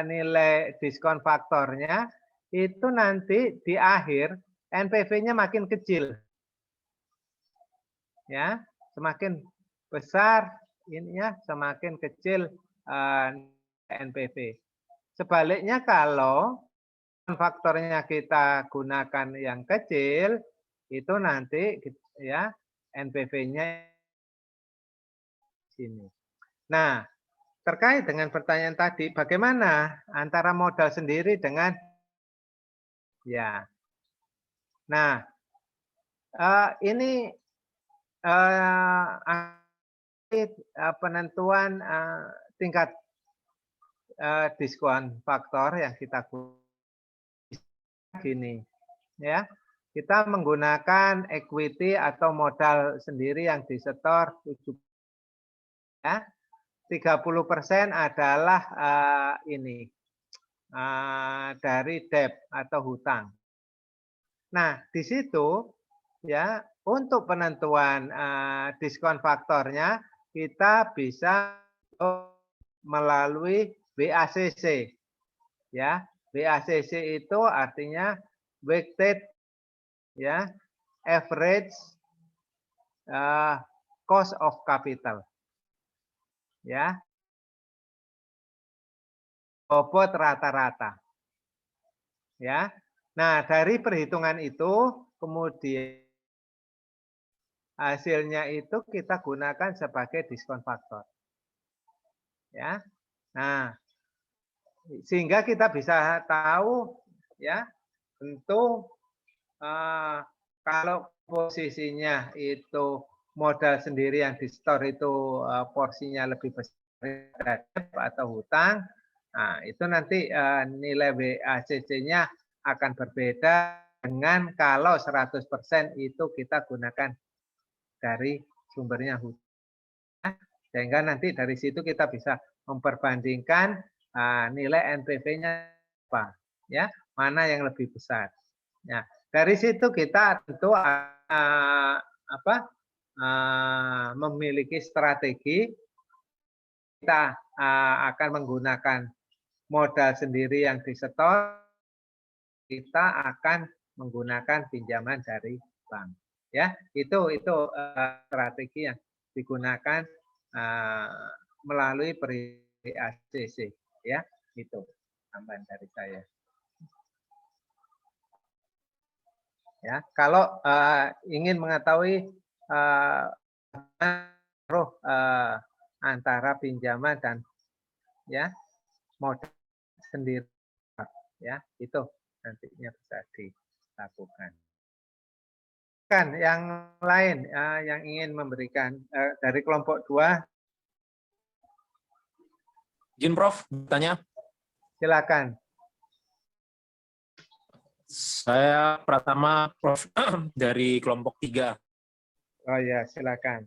Speaker 1: nilai diskon faktornya, itu nanti di akhir NPV-nya makin kecil. Ya, semakin besar ininya semakin kecil NPV. Sebaliknya kalau faktornya kita gunakan yang kecil, itu nanti ya NPV-nya sini. Nah, terkait dengan pertanyaan tadi, bagaimana antara modal sendiri dengan ya. Nah, ini penentuan tingkat diskon faktor yang kita gunakan gini, ya. Kita menggunakan equity atau modal sendiri yang disetor 7, ya. 30% adalah ini dari debt atau hutang. Nah, di situ ya untuk penentuan diskon faktornya kita bisa melalui BACC. Ya, BACC itu artinya weighted ya average cost of capital. Ya, bobot rata-rata. Ya, nah dari perhitungan itu kemudian hasilnya itu kita gunakan sebagai diskon faktor. Ya, nah sehingga kita bisa tahu ya tentu kalau posisinya itu modal sendiri yang di store itu porsinya lebih besar atau hutang, nah itu nanti nilai BACC-nya akan berbeda dengan kalau 100% itu kita gunakan dari sumbernya hutang, sehingga nanti dari situ kita bisa memperbandingkan nilai NPV-nya apa, ya mana yang lebih besar. Ya, dari situ kita tentu memiliki strategi. Kita akan menggunakan modal sendiri yang disetor, kita akan menggunakan pinjaman dari bank. Ya, itu strategi yang digunakan melalui BACC. Ya, itu tambahan dari saya. Ya, kalau ingin mengetahui antara pinjaman dan ya modal sendiri, ya itu nantinya bisa dilakukan. Kan yang lain yang ingin memberikan dari kelompok 2,
Speaker 7: izin Prof, bertanya.
Speaker 1: Silakan.
Speaker 7: Saya Pratama, Prof, dari kelompok 3.
Speaker 1: Oh ya, silakan.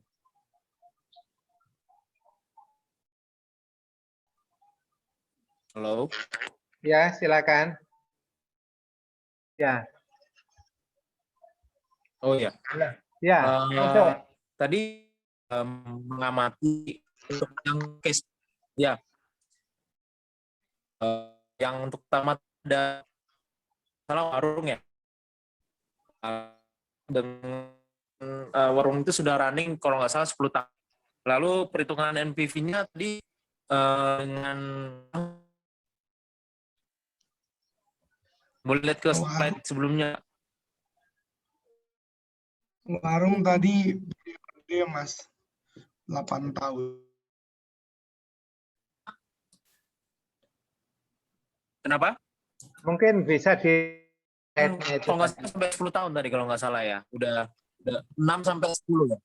Speaker 7: Halo.
Speaker 1: Ya, silakan. Ya.
Speaker 7: Oh ya.
Speaker 1: Ya.
Speaker 7: Tadi mengamati untuk yang case ya. Yang untuk tamat ada salah warung ya. Dengan warung itu sudah running kalau nggak salah 10 tahun. Lalu perhitungan NPV-nya tadi dengan boleh lihat ke slide sebelumnya.
Speaker 5: Warung tadi dia Mas 8 tahun.
Speaker 7: Kenapa?
Speaker 1: Mungkin bisa di
Speaker 7: Kalau nggak salah sampai 10 tahun tadi kalau nggak salah ya. Udah 6 sampai 10 ya.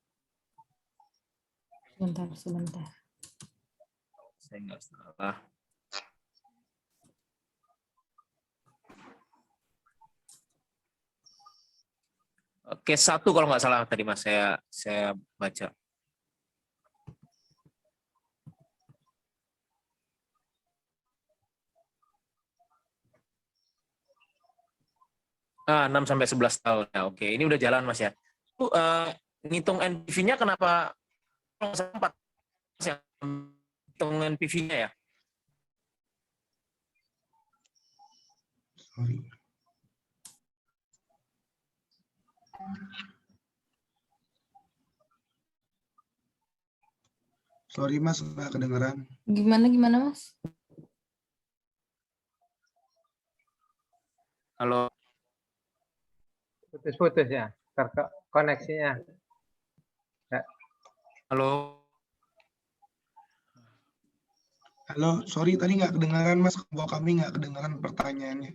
Speaker 3: Sebentar.
Speaker 7: Saya nggak salah. Oke, 1 kalau nggak salah tadi Mas saya baca. Ah, 6 sampai 11 tahun. Ya, oke, ini udah jalan Mas ya. Itu ngitung NPV-nya kenapa 4 yang ngitung NPV-nya ya?
Speaker 5: Sorry Mas, nggak kedengeran.
Speaker 3: Gimana Mas?
Speaker 7: Halo.
Speaker 1: putus-putus ya koneksinya. Ya.
Speaker 7: Halo.
Speaker 5: Halo, sorry tadi nggak kedengaran Mas, bahwa kami nggak kedengaran pertanyaannya.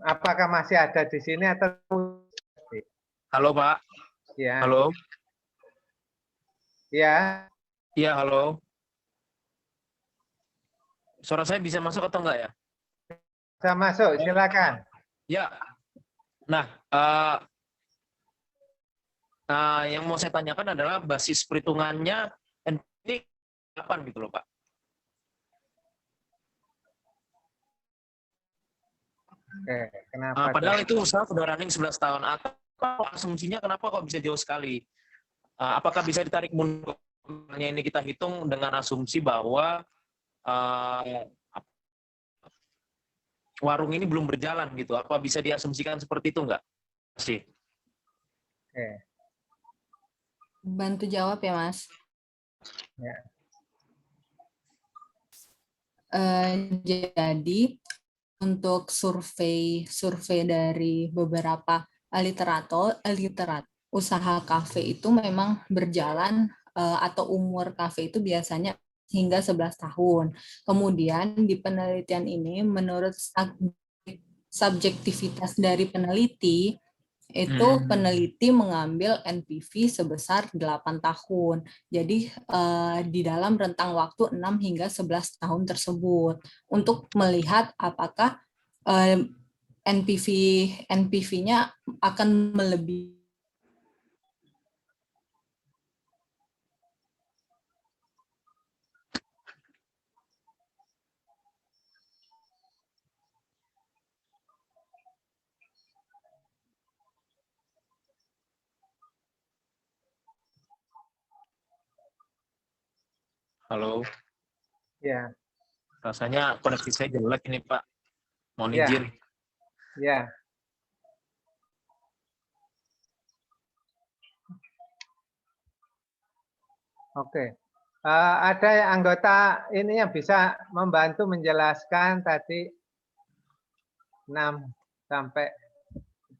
Speaker 1: Apakah masih ada di sini atau?
Speaker 7: Halo Pak.
Speaker 1: Ya.
Speaker 7: Halo.
Speaker 1: Ya.
Speaker 7: Iya, halo. Suara saya bisa masuk atau enggak ya?
Speaker 1: Bisa masuk, silakan.
Speaker 7: Ya. Nah, yang mau saya tanyakan adalah basis perhitungannya ini kapan gitu loh Pak?
Speaker 1: Oke, kenapa?
Speaker 7: Padahal itu usaha sudah running 11 tahun. Atau asumsinya kenapa kok bisa jauh sekali? Apakah bisa ditarik mundur? Ini kita hitung dengan asumsi bahwa warung ini belum berjalan gitu. Apa bisa diasumsikan seperti itu enggak? Sih.
Speaker 1: Oke.
Speaker 3: Bantu jawab ya Mas.
Speaker 1: Ya.
Speaker 3: Jadi untuk survei dari beberapa literatur usaha kafe itu memang berjalan atau umur kafe itu biasanya hingga 11 tahun. Kemudian di penelitian ini menurut subjektivitas dari peneliti itu peneliti mengambil NPV sebesar 8 tahun. Jadi di dalam rentang waktu 6 hingga 11 tahun tersebut untuk melihat apakah NPV-nya akan melebihi.
Speaker 7: Halo.
Speaker 1: Ya.
Speaker 7: Rasanya koneksi saya jelek ini Pak. Mohon izin.
Speaker 1: Ya. Oke. Ada anggota ini yang bisa membantu menjelaskan tadi 6 sampai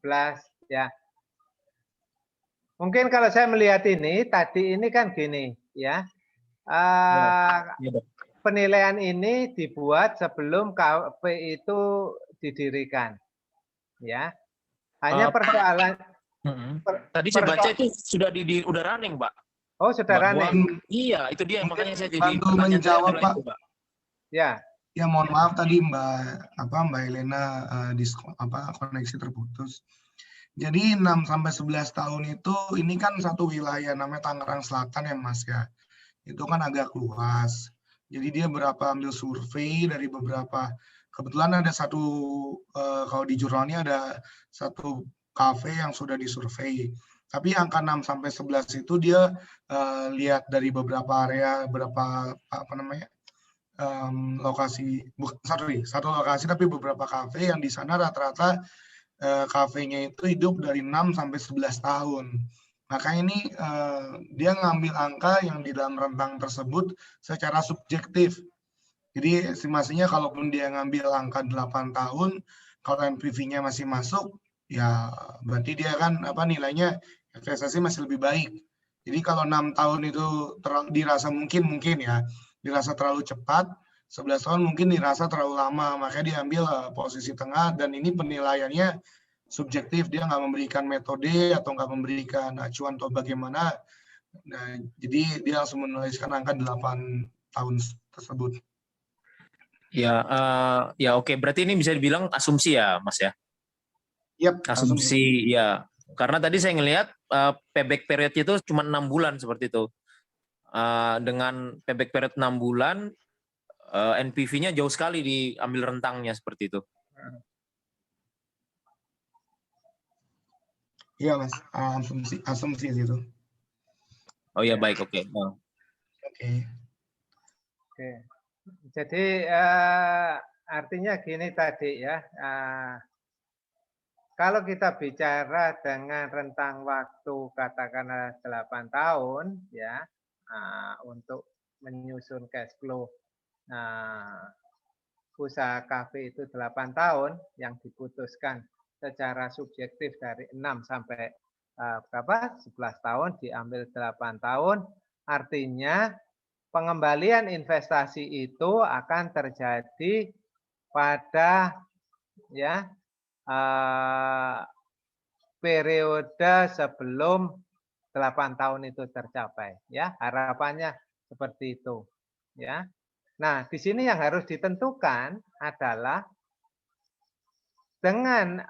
Speaker 1: 11 ya. Mungkin kalau saya melihat ini tadi ini kan gini ya. Penilaian ini dibuat sebelum KP itu didirikan, ya. Hanya persoalan.
Speaker 7: Tadi saya baca itu sudah udah running, Pak.
Speaker 1: Oh, sudah running.
Speaker 7: Iya, itu dia makanya saya jadi
Speaker 5: bantu menjawab, Pak.
Speaker 7: itu, Pak.
Speaker 1: Ya.
Speaker 5: Ya, mohon maaf tadi Mbak Elena koneksi terputus. Jadi 6 sampai 11 tahun itu ini kan satu wilayah namanya Tangerang Selatan ya Mas ya. Itu kan agak luas. Jadi dia ambil survei dari beberapa, kebetulan ada satu kalau di jurnalnya ada satu kafe yang sudah disurvei. Tapi angka 6 sampai 11 itu dia lihat dari beberapa area, satu lokasi tapi beberapa kafe yang di sana rata-rata kafenya itu hidup dari 6 sampai 11 tahun. Maka ini dia ngambil angka yang di dalam rentang tersebut secara subjektif. Jadi estimasinya kalaupun dia ngambil angka 8 tahun, kalau NPV-nya masih masuk, ya berarti dia kan nilainya investasi masih lebih baik. Jadi kalau 6 tahun itu dirasa mungkin ya, dirasa terlalu cepat, 11 tahun mungkin dirasa terlalu lama, makanya diambil posisi tengah, dan ini penilaiannya subjektif, dia nggak memberikan metode atau nggak memberikan acuan atau bagaimana. Nah, jadi dia langsung menuliskan angka 8 tahun tersebut.
Speaker 7: Ya, ya oke. Berarti ini bisa dibilang asumsi ya, Mas ya?
Speaker 5: Yap,
Speaker 7: asumsi ya. Karena tadi saya ngelihat payback period itu cuma 6 bulan seperti itu. Dengan payback period 6 bulan, NPV-nya jauh sekali diambil rentangnya seperti itu.
Speaker 5: Iya Mas, asumsi itu.
Speaker 7: Oh ya, baik, oke.
Speaker 5: Oke.
Speaker 1: Jadi artinya gini tadi ya, kalau kita bicara dengan rentang waktu katakanlah 8 tahun ya, untuk menyusun cash flow usaha kafe itu 8 tahun yang diputuskan secara subjektif dari 6 sampai 11 tahun diambil 8 tahun, artinya pengembalian investasi itu akan terjadi pada ya periode sebelum 8 tahun itu tercapai, ya harapannya seperti itu, ya. Nah, di sini yang harus ditentukan adalah dengan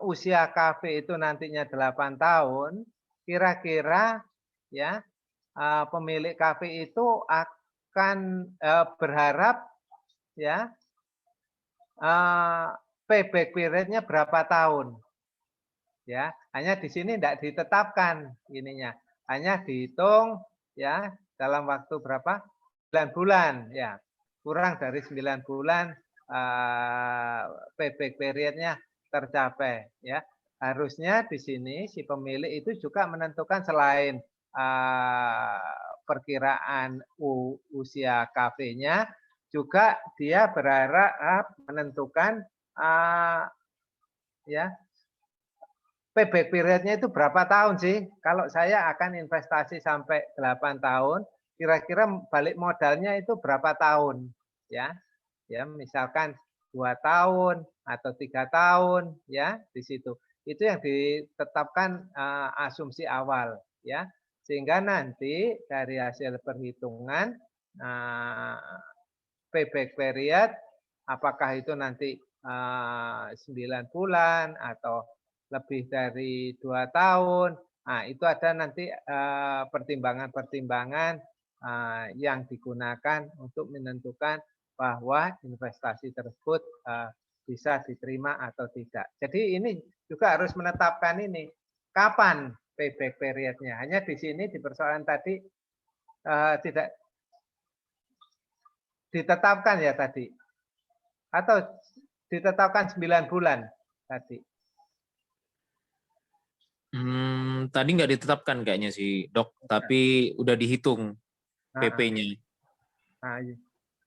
Speaker 1: usia kafe itu nantinya 8 tahun, kira-kira ya pemilik kafe itu akan berharap ya payback periodnya berapa tahun, ya hanya di sini tidak ditetapkan ininya, hanya dihitung ya dalam waktu berapa 9 bulan ya, kurang dari 9 bulan payback periodnya tercapai ya. Harusnya di sini si pemilik itu juga menentukan selain perkiraan usia kafenya, juga dia berharap menentukan ya payback periodnya itu berapa tahun sih. Kalau saya akan investasi sampai 8 tahun, kira-kira balik modalnya itu berapa tahun ya. Ya, misalkan 2 tahun atau 3 tahun ya di situ. Itu yang ditetapkan asumsi awal ya. Sehingga nanti dari hasil perhitungan payback period apakah itu nanti 9 bulan atau lebih dari 2 tahun. Nah, itu ada nanti pertimbangan-pertimbangan yang digunakan untuk menentukan bahwa investasi tersebut bisa diterima atau tidak. Jadi ini juga harus menetapkan ini kapan payback periodnya. Hanya di sini di persoalan tadi tidak ditetapkan ya tadi, atau ditetapkan 9 bulan tadi.
Speaker 7: Tadi nggak ditetapkan kayaknya sih Dok, tapi udah dihitung PP-nya.
Speaker 1: Nah,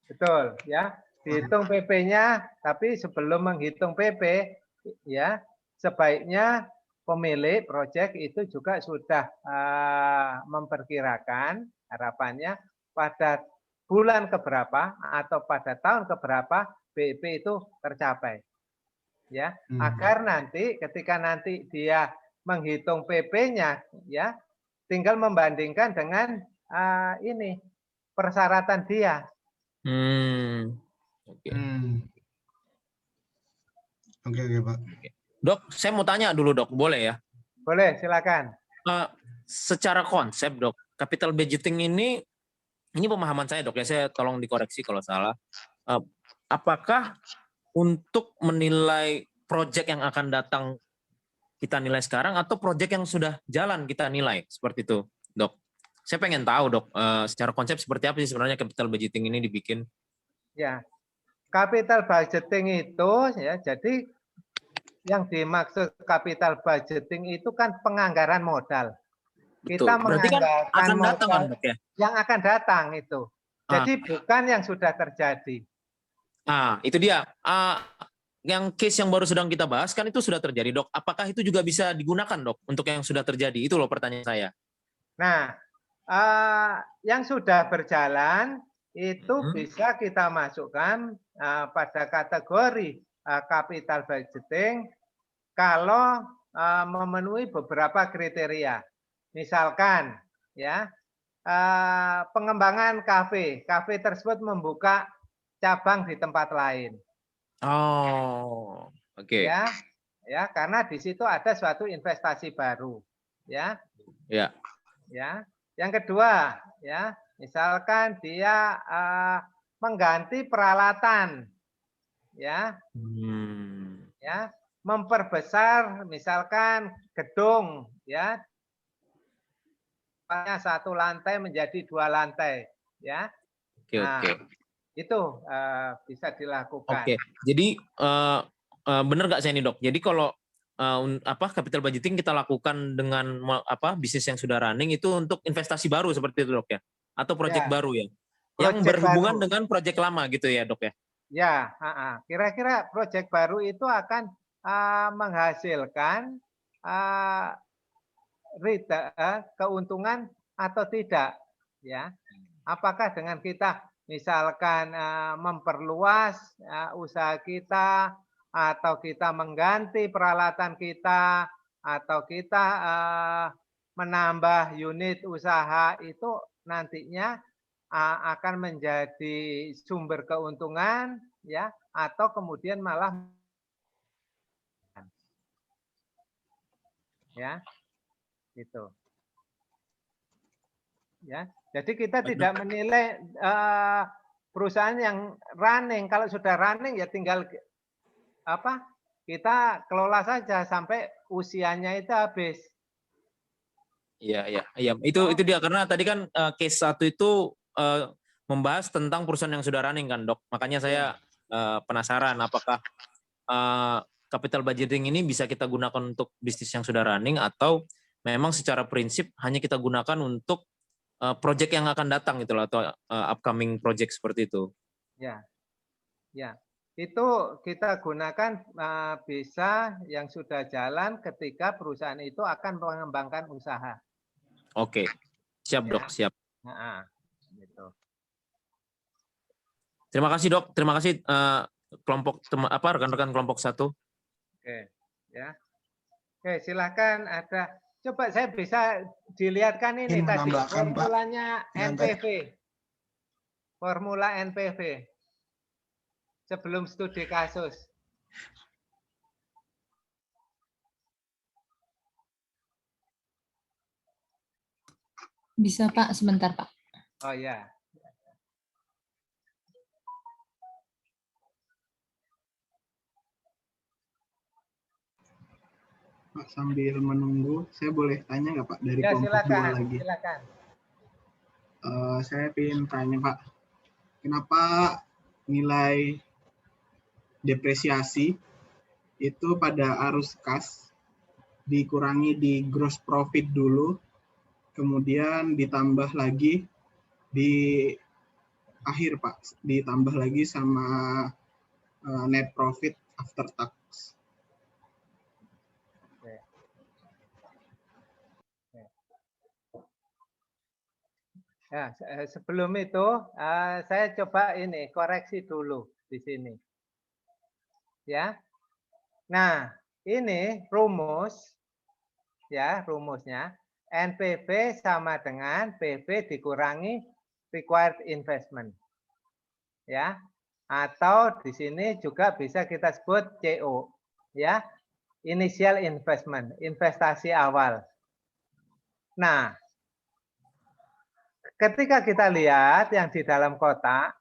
Speaker 1: betul ya, dihitung PP-nya, tapi sebelum menghitung PP ya sebaiknya pemilik proyek itu juga sudah memperkirakan harapannya pada bulan keberapa atau pada tahun keberapa BP itu tercapai ya, agar nanti ketika nanti dia menghitung PP-nya ya tinggal membandingkan dengan ini persyaratan dia.
Speaker 5: Oke, Pak.
Speaker 7: Dok, saya mau tanya dulu Dok, boleh ya?
Speaker 1: Boleh, silakan.
Speaker 7: Secara konsep Dok, capital budgeting ini pemahaman saya Dok ya, saya tolong dikoreksi kalau salah. Apakah untuk menilai proyek yang akan datang kita nilai sekarang atau proyek yang sudah jalan kita nilai seperti itu Dok? Saya pengen tahu Dok, secara konsep seperti apa sih sebenarnya capital budgeting ini dibikin?
Speaker 1: Ya, capital budgeting itu ya, jadi yang dimaksud capital budgeting itu kan penganggaran modal.
Speaker 7: Betul.
Speaker 1: Kita
Speaker 7: Berarti kan
Speaker 1: menganggarkan
Speaker 7: akan datang kan,
Speaker 1: modal
Speaker 7: Dok ya?
Speaker 1: yang akan datang itu.
Speaker 7: Ah.
Speaker 1: Jadi bukan yang sudah terjadi.
Speaker 7: Nah, itu dia. Yang case yang baru sedang kita bahas kan itu sudah terjadi, Dok. Apakah itu juga bisa digunakan, Dok, untuk yang sudah terjadi? Itu loh pertanyaan saya.
Speaker 1: Nah, yang sudah berjalan itu bisa kita masukkan pada kategori capital budgeting kalau memenuhi beberapa kriteria. Misalkan ya, pengembangan kafe tersebut membuka cabang di tempat lain.
Speaker 7: Oh, oke.
Speaker 1: Ya, karena di situ ada suatu investasi baru, ya.
Speaker 7: Ya.
Speaker 1: Ya. Yang kedua, ya, misalkan dia mengganti peralatan, ya. Ya, memperbesar misalkan gedung, ya. Satu lantai menjadi 2 lantai, ya.
Speaker 7: Oke.
Speaker 1: Itu bisa dilakukan.
Speaker 7: Oke. Jadi benar nggak saya ini, Dok? Jadi kalau capital budgeting kita lakukan dengan bisnis yang sudah running itu untuk investasi baru seperti itu, Dok ya? Atau proyek baru ya? Yang berhubungan dengan proyek lama gitu ya, Dok ya?
Speaker 1: Ya, kira-kira proyek baru itu akan menghasilkan keuntungan atau tidak, ya? Apakah dengan kita misalkan memperluas usaha kita, atau kita mengganti peralatan kita, atau kita menambah unit usaha, itu nantinya akan menjadi sumber keuntungan, ya, atau kemudian malah ya, gitu. Ya, jadi kita tidak menilai perusahaan yang running. Kalau sudah running ya tinggal kita kelola saja sampai usianya itu habis.
Speaker 7: Iya. Itu dia karena tadi kan case 1 itu membahas tentang perusahaan yang sudah running kan, Dok. Makanya saya penasaran apakah capital budgeting ini bisa kita gunakan untuk bisnis yang sudah running atau memang secara prinsip hanya kita gunakan untuk project yang akan datang gitu loh, atau upcoming project seperti itu. Ya.
Speaker 1: Itu kita gunakan bisa yang sudah jalan ketika perusahaan itu akan mengembangkan usaha.
Speaker 7: Oke. Siap, Dok, siap.
Speaker 1: Gitu.
Speaker 7: Terima kasih, Dok. Terima kasih rekan-rekan kelompok 1.
Speaker 1: Oke, ya. Oke, silakan ada. Coba saya bisa dilihatkan ini tadi formulanya NPV. Formula NPV. Sebelum studi kasus.
Speaker 3: Bisa, Pak, sebentar, Pak.
Speaker 1: Oh ya.
Speaker 6: Pak, sambil menunggu, saya boleh tanya nggak, Pak, dari kelompok 2 lagi?
Speaker 1: Silakan.
Speaker 6: Saya ingin tanya, Pak, kenapa nilai depresiasi itu pada arus kas dikurangi di gross profit dulu, kemudian ditambah lagi di akhir, Pak, ditambah lagi sama net profit after tax.
Speaker 1: Ya, sebelum itu saya coba ini koreksi dulu di sini. Ya. Nah, ini rumus ya, rumusnya NPV sama dengan PV dikurangi required investment. Ya. Atau di sini juga bisa kita sebut CO, ya. Initial investment, investasi awal. Nah, ketika kita lihat yang di dalam kotak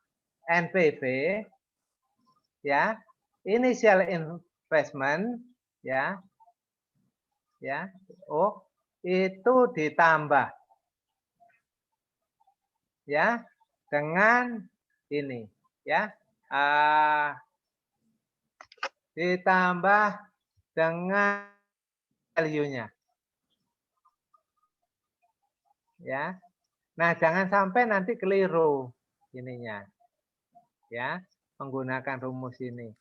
Speaker 1: NPV, ya, initial investment, ya, itu ditambah, ya, dengan ini ya, ditambah dengan value-nya. Ya. Nah, jangan sampai nanti keliru ininya. Ya, menggunakan rumus ini.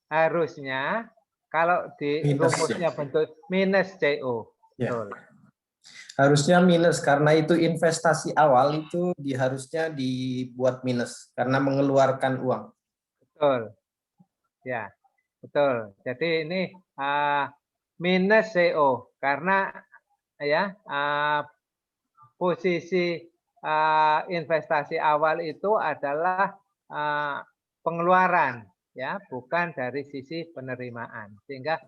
Speaker 1: Harusnya kalau di
Speaker 8: Minus,
Speaker 1: rumusnya bentuk minus CO.
Speaker 8: Ya.
Speaker 1: Betul.
Speaker 8: Harusnya minus karena itu investasi awal itu harusnya dibuat minus karena mengeluarkan uang.
Speaker 1: Betul. Ya, betul. Jadi ini minus CO karena ya posisi investasi awal itu adalah pengeluaran, ya, bukan dari sisi penerimaan, sehingga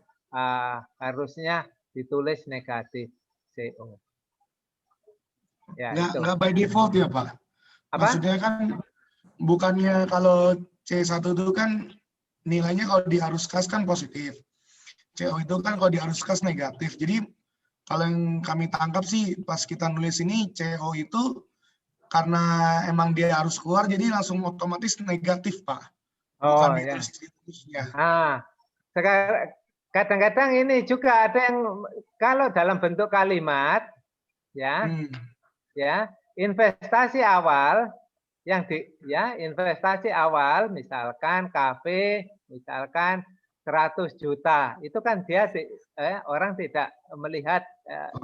Speaker 1: harusnya ditulis negatif CO. Ya,
Speaker 5: nggak by default ya Pak?
Speaker 1: Apa?
Speaker 5: Maksudnya kan bukannya kalau C1 itu kan nilainya kalau diarus kas kan positif. CO itu kan kalau diarus kas negatif. Jadi kalau yang kami tangkap sih pas kita nulis ini CO itu karena emang dia harus keluar jadi langsung otomatis negatif Pak.
Speaker 1: Oh
Speaker 5: bukan
Speaker 1: ya.
Speaker 5: ditulisnya.
Speaker 1: Sekarang kadang-kadang ini juga ada yang kalau dalam bentuk kalimat ya. Ya, investasi awal yang investasi awal misalkan kafe misalkan 100 juta itu kan dia orang tidak melihat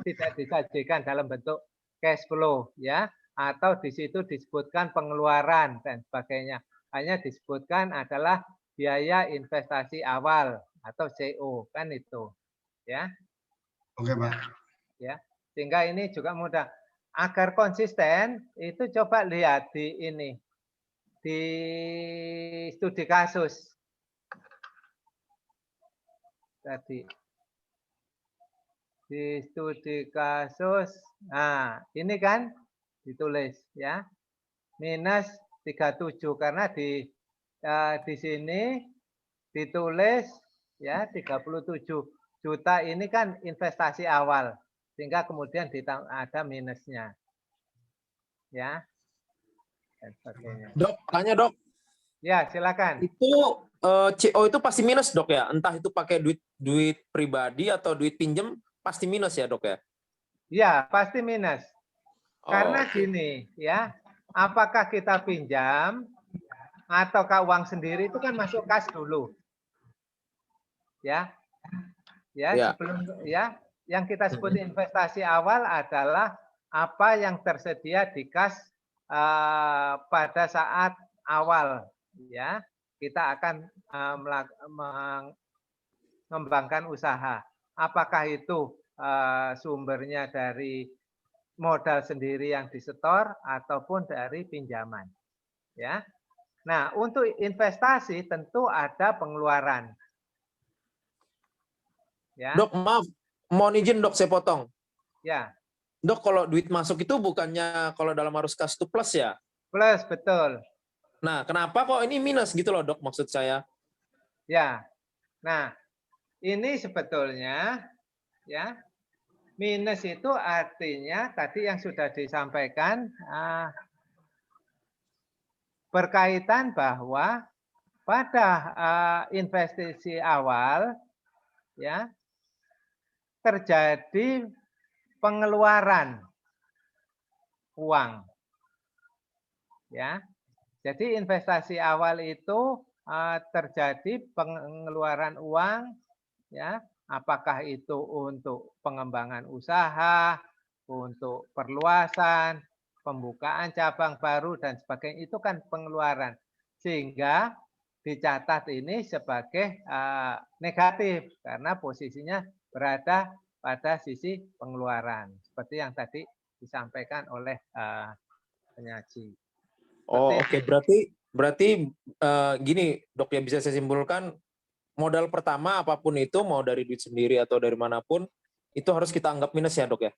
Speaker 1: tidak disajikan dalam bentuk cash flow ya atau di situ disebutkan pengeluaran dan sebagainya, hanya disebutkan adalah biaya investasi awal atau CO kan itu ya.
Speaker 5: Oke Pak.
Speaker 1: Ya, sehingga ini juga mudah. Agar konsisten, itu coba lihat di ini, di studi kasus. Tadi. Di studi kasus, nah ini kan ditulis ya, minus 37, karena di sini ditulis ya 37 juta ini kan investasi awal. Sehingga kemudian ada minusnya. Ya. Dan sebagainya.
Speaker 7: Dok, tanya dok.
Speaker 1: Ya, silakan.
Speaker 7: Itu CO itu pasti minus dok ya? Entah itu pakai duit pribadi atau duit pinjem, pasti minus ya dok ya?
Speaker 1: Ya, pasti minus. Karena gini, ya, apakah kita pinjam ataukah uang sendiri itu kan masuk kas dulu. Ya. Ya, sebelum ya. Yang kita sebut investasi awal adalah apa yang tersedia di kas pada saat awal, ya kita akan mengembangkan usaha. Apakah itu sumbernya dari modal sendiri yang disetor ataupun dari pinjaman, ya. Nah, untuk investasi tentu ada pengeluaran. Ya.
Speaker 7: Dok, maaf. Mohon izin dok, saya potong.
Speaker 1: Ya.
Speaker 7: Dok, kalau duit masuk itu bukannya kalau dalam arus kas itu plus ya?
Speaker 1: Plus, betul.
Speaker 7: Nah, kenapa kok ini minus gitu loh dok, maksud saya?
Speaker 1: Ya, nah ini sebetulnya ya minus itu artinya tadi yang sudah disampaikan berkaitan bahwa pada investasi awal ya terjadi pengeluaran uang. Ya. Jadi investasi awal itu terjadi pengeluaran uang ya, apakah itu untuk pengembangan usaha, untuk perluasan, pembukaan cabang baru dan sebagainya, itu kan pengeluaran. Sehingga dicatat ini sebagai negatif karena posisinya berada pada sisi pengeluaran seperti yang tadi disampaikan oleh penyaji.
Speaker 7: Oh oke. Berarti gini dok ya, bisa saya simpulkan modal pertama apapun itu mau dari duit sendiri atau dari manapun itu harus kita anggap minus ya dok ya?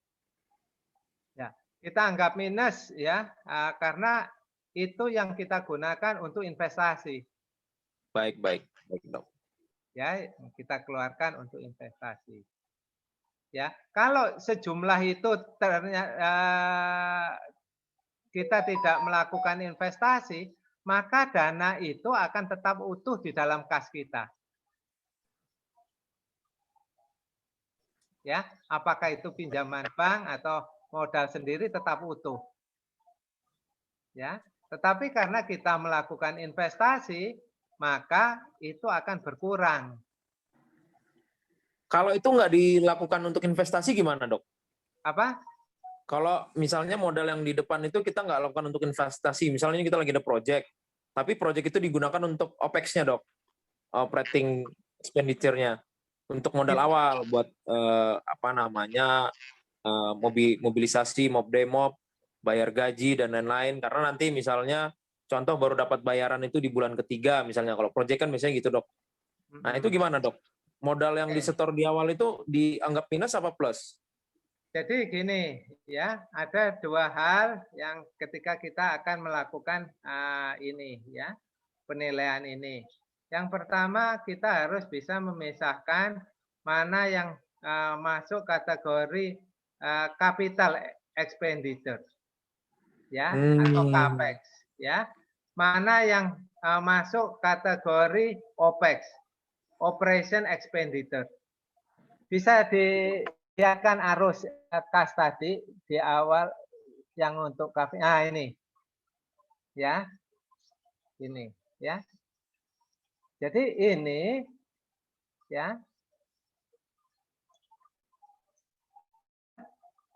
Speaker 1: Ya, kita anggap minus ya karena itu yang kita gunakan untuk investasi.
Speaker 7: Baik dok.
Speaker 1: Ya, kita keluarkan untuk investasi. Ya, kalau sejumlah itu ternyata kita tidak melakukan investasi, maka dana itu akan tetap utuh di dalam kas kita. Ya, apakah itu pinjaman bank atau modal sendiri tetap utuh. Ya, tetapi karena kita melakukan investasi, maka itu akan berkurang.
Speaker 7: Kalau itu nggak dilakukan untuk investasi gimana, Dok?
Speaker 1: Apa?
Speaker 7: Kalau misalnya modal yang di depan itu kita nggak lakukan untuk investasi, misalnya kita lagi ada project, tapi project itu digunakan untuk OPEX-nya, Dok, operating expenditure-nya, untuk modal awal buat mobilisasi, mob-demob, bayar gaji dan lain-lain. Karena nanti misalnya contoh baru dapat bayaran itu di bulan ketiga, misalnya kalau project kan biasanya gitu, Dok. Nah itu gimana, Dok? Modal yang disetor di awal itu dianggap minus apa plus?
Speaker 1: Jadi gini ya, ada dua hal yang ketika kita akan melakukan ini ya, penilaian ini. Yang pertama kita harus bisa memisahkan mana yang masuk kategori capital expenditure ya atau capex ya. Mana yang masuk kategori OPEX, operation expenditure. Bisa dilihatkan arus kas tadi di awal yang untuk kafe. Nah ini ya, ini ya. Jadi ini ya,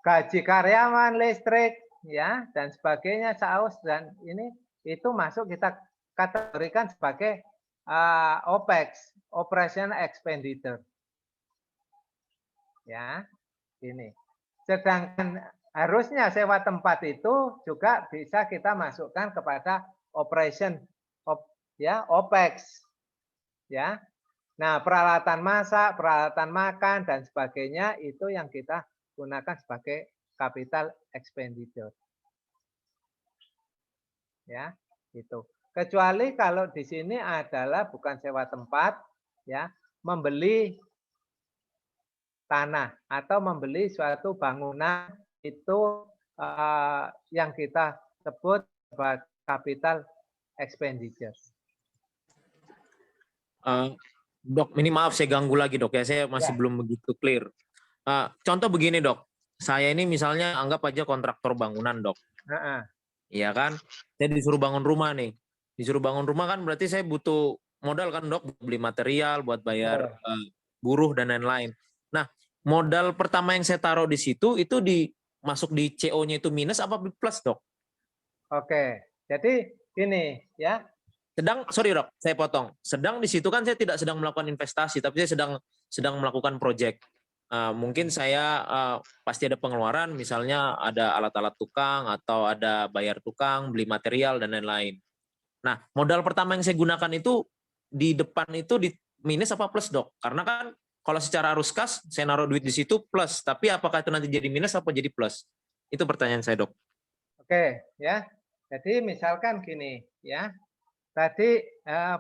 Speaker 1: gaji karyawan, listrik ya dan sebagainya, saus dan ini itu masuk kita kategorikan sebagai OPEX, operation expenditure. Ya, ini. Sedangkan harusnya sewa tempat itu juga bisa kita masukkan kepada operation ya, OPEX. Ya. Nah, peralatan masak, peralatan makan dan sebagainya itu yang kita gunakan sebagai capital expenditure. Ya, itu. Kecuali kalau di sini adalah bukan sewa tempat, ya, membeli tanah atau membeli suatu bangunan itu yang kita sebut sebagai capital expenditure.
Speaker 7: Dok, ini maaf saya ganggu lagi, Dok ya, saya masih belum begitu clear. Contoh begini, Dok, saya ini misalnya anggap aja kontraktor bangunan, Dok. Iya kan, saya disuruh bangun rumah nih, disuruh bangun rumah kan berarti saya butuh modal kan, Dok, beli material buat bayar buruh dan lain-lain. Nah, modal pertama yang saya taruh di situ itu masuk di CO-nya itu minus apa plus, Dok?
Speaker 1: Oke, jadi ini ya.
Speaker 7: Sorry, Dok, saya potong. Sedang di situ kan saya tidak sedang melakukan investasi, tapi saya sedang melakukan proyek. Mungkin saya pasti ada pengeluaran, misalnya ada alat-alat tukang atau ada bayar tukang, beli material dan lain-lain. Nah, modal pertama yang saya gunakan itu di depan itu di minus apa plus, Dok? Karena kan kalau secara arus kas saya naruh duit di situ plus, tapi apakah itu nanti jadi minus apa jadi plus? Itu pertanyaan saya, Dok.
Speaker 1: Oke, ya. Jadi misalkan gini, ya. Tadi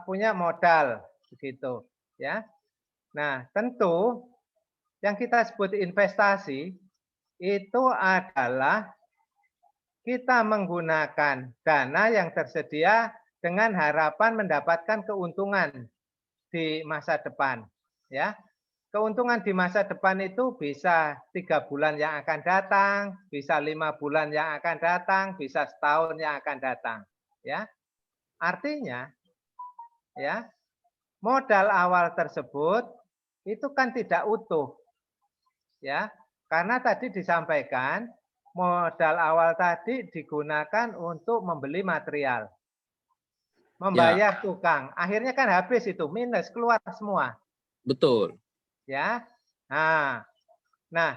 Speaker 1: punya modal begitu, ya. Nah, tentu yang kita sebut investasi itu adalah kita menggunakan dana yang tersedia dengan harapan mendapatkan keuntungan di masa depan, ya. Keuntungan di masa depan itu bisa 3 bulan yang akan datang, bisa 5 bulan yang akan datang, bisa setahun yang akan datang, ya. Artinya, ya, modal awal tersebut itu kan tidak utuh, ya, karena tadi disampaikan modal awal tadi digunakan untuk membeli material, membayar tukang, akhirnya kan habis itu minus keluar semua.
Speaker 7: Betul.
Speaker 1: Ya, nah,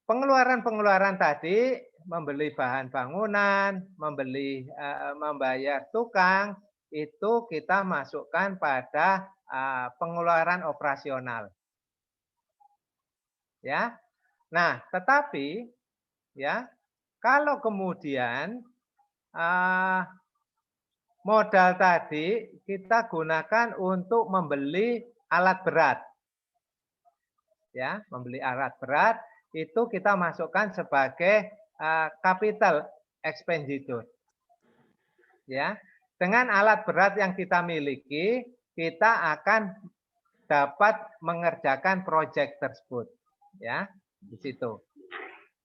Speaker 1: pengeluaran tadi membeli bahan bangunan, membayar tukang itu kita masukkan pada pengeluaran operasional. Ya, nah tetapi ya kalau kemudian modal tadi kita gunakan untuk membeli alat berat. Ya, membeli alat berat itu kita masukkan sebagai capital expenditure. Ya. dengan alat berat yang kita miliki, kita akan dapat mengerjakan proyek tersebut, ya, di situ,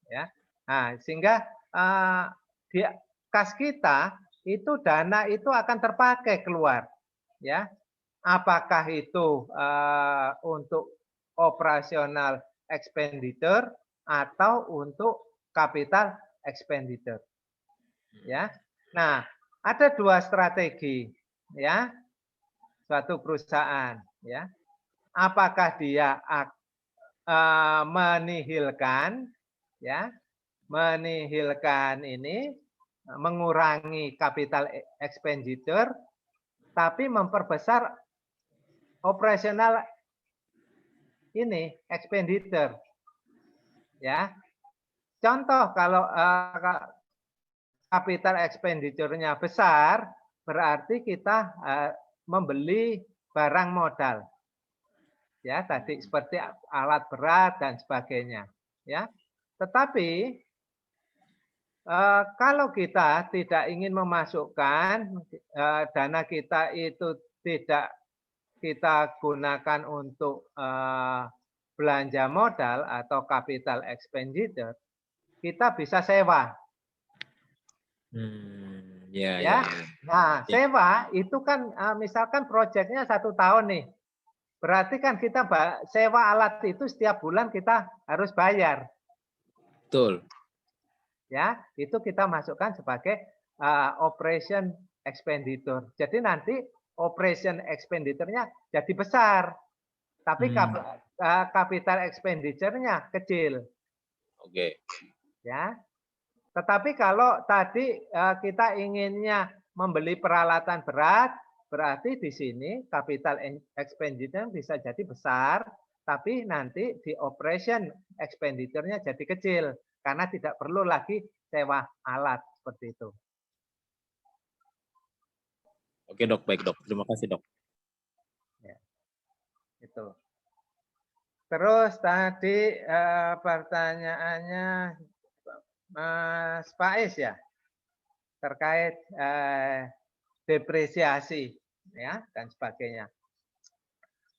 Speaker 1: ya. Nah, sehingga di kas kita itu dana itu akan terpakai keluar, ya. Apakah itu untuk operasional expenditure atau untuk capital expenditure, ya. Nah, ada dua strategi, ya, suatu perusahaan, ya. Apakah dia menihilkan, ya, menihilkan ini, mengurangi capital expenditure, tapi memperbesar operasional ini expenditure, ya. Contoh kalau capital expenditure-nya besar, berarti kita membeli barang modal, ya, tadi seperti alat berat dan sebagainya, ya. Tetapi kalau kita tidak ingin memasukkan dana kita itu tidak kita gunakan untuk belanja modal atau capital expenditure, kita bisa sewa. Ya. Nah, sewa itu kan misalkan proyeknya 1 tahun nih. Berarti kan kita sewa alat itu setiap bulan kita harus bayar.
Speaker 7: Betul.
Speaker 1: Ya, itu kita masukkan sebagai operation expenditure. Jadi nanti operation expenditure-nya jadi besar. Tapi capital expenditure-nya kecil.
Speaker 7: Oke.
Speaker 1: Ya. Tetapi kalau tadi kita inginnya membeli peralatan berat, berarti di sini capital expenditure bisa jadi besar, tapi nanti di operation expenditure-nya jadi kecil karena tidak perlu lagi sewa alat seperti itu.
Speaker 7: Oke dok, baik dok. Terima kasih dok.
Speaker 1: Ya, itu. Terus tadi pertanyaannya Mas Faiz ya, terkait depresiasi ya dan sebagainya.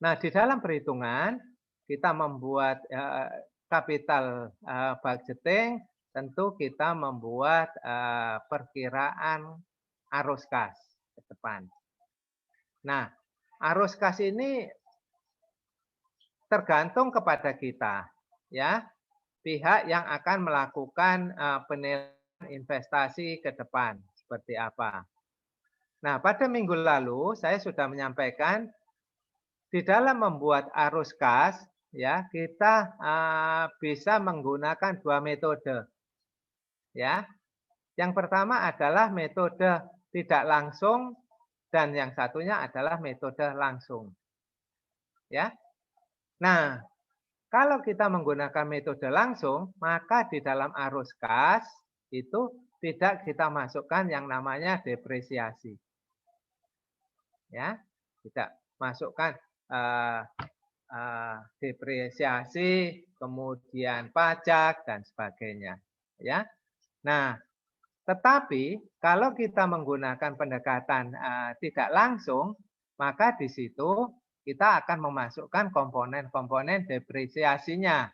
Speaker 1: Nah, di dalam perhitungan kita membuat capital budgeting, tentu kita membuat perkiraan arus kas ke depan. Nah, arus kas ini tergantung kepada kita, ya. Pihak yang akan melakukan penilaian investasi ke depan seperti apa. Nah, pada minggu lalu saya sudah menyampaikan di dalam membuat arus kas, ya, kita bisa menggunakan 2 metode. Ya. Yang pertama adalah metode tidak langsung dan yang satunya adalah metode langsung. Ya. Nah, kalau kita menggunakan metode langsung, maka di dalam arus kas itu tidak kita masukkan yang namanya depresiasi. Ya, tidak masukkan depresiasi, kemudian pajak dan sebagainya. Ya. Nah, tetapi kalau kita menggunakan pendekatan tidak langsung, maka di situ kita akan memasukkan komponen-komponen depresiasinya,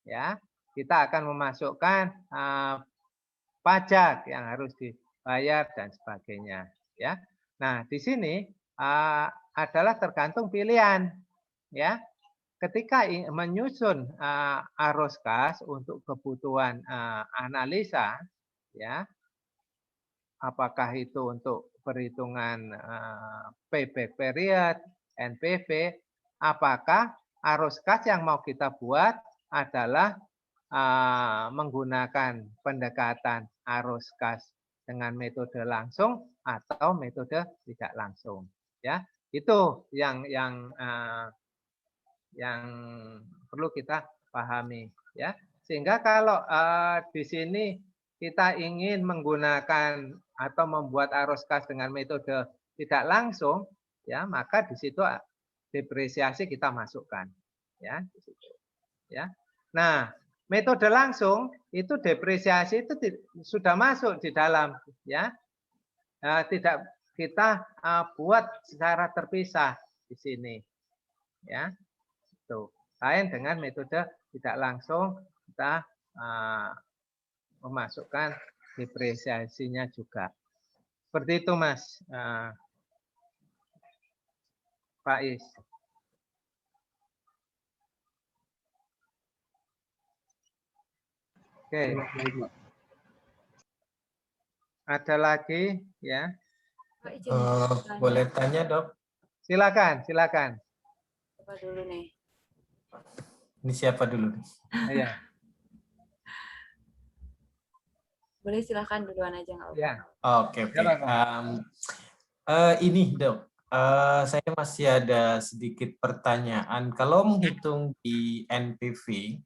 Speaker 1: ya. Kita akan memasukkan pajak yang harus dibayar dan sebagainya, ya. Nah, di sini adalah tergantung pilihan, ya. Ketika menyusun arus kas untuk kebutuhan analisa, ya, apakah itu untuk perhitungan payback period, NPV, apakah arus kas yang mau kita buat adalah menggunakan pendekatan arus kas dengan metode langsung atau metode tidak langsung, ya. Itu yang perlu kita pahami, ya. Sehingga kalau di sini kita ingin menggunakan atau membuat arus kas dengan metode tidak langsung, ya, maka di situ depresiasi kita masukkan, ya, di situ. Ya. Nah, metode langsung itu depresiasi itu sudah masuk di dalam, ya. Tidak kita buat secara terpisah di sini, ya. Tuh. Lain dengan metode tidak langsung kita memasukkan depresiasinya juga. Seperti itu, Mas Faiz. Oke. Ada lagi ya?
Speaker 8: Boleh tanya, Dok?
Speaker 1: Silakan, silakan.
Speaker 9: Siapa dulu nih?
Speaker 8: Ini siapa dulu?
Speaker 1: Ya.
Speaker 9: Boleh silakan duluan aja nggak apa-apa.
Speaker 1: Ya.
Speaker 8: Oke. Ini, Dok. Saya masih ada sedikit pertanyaan. Kalau menghitung di NPV,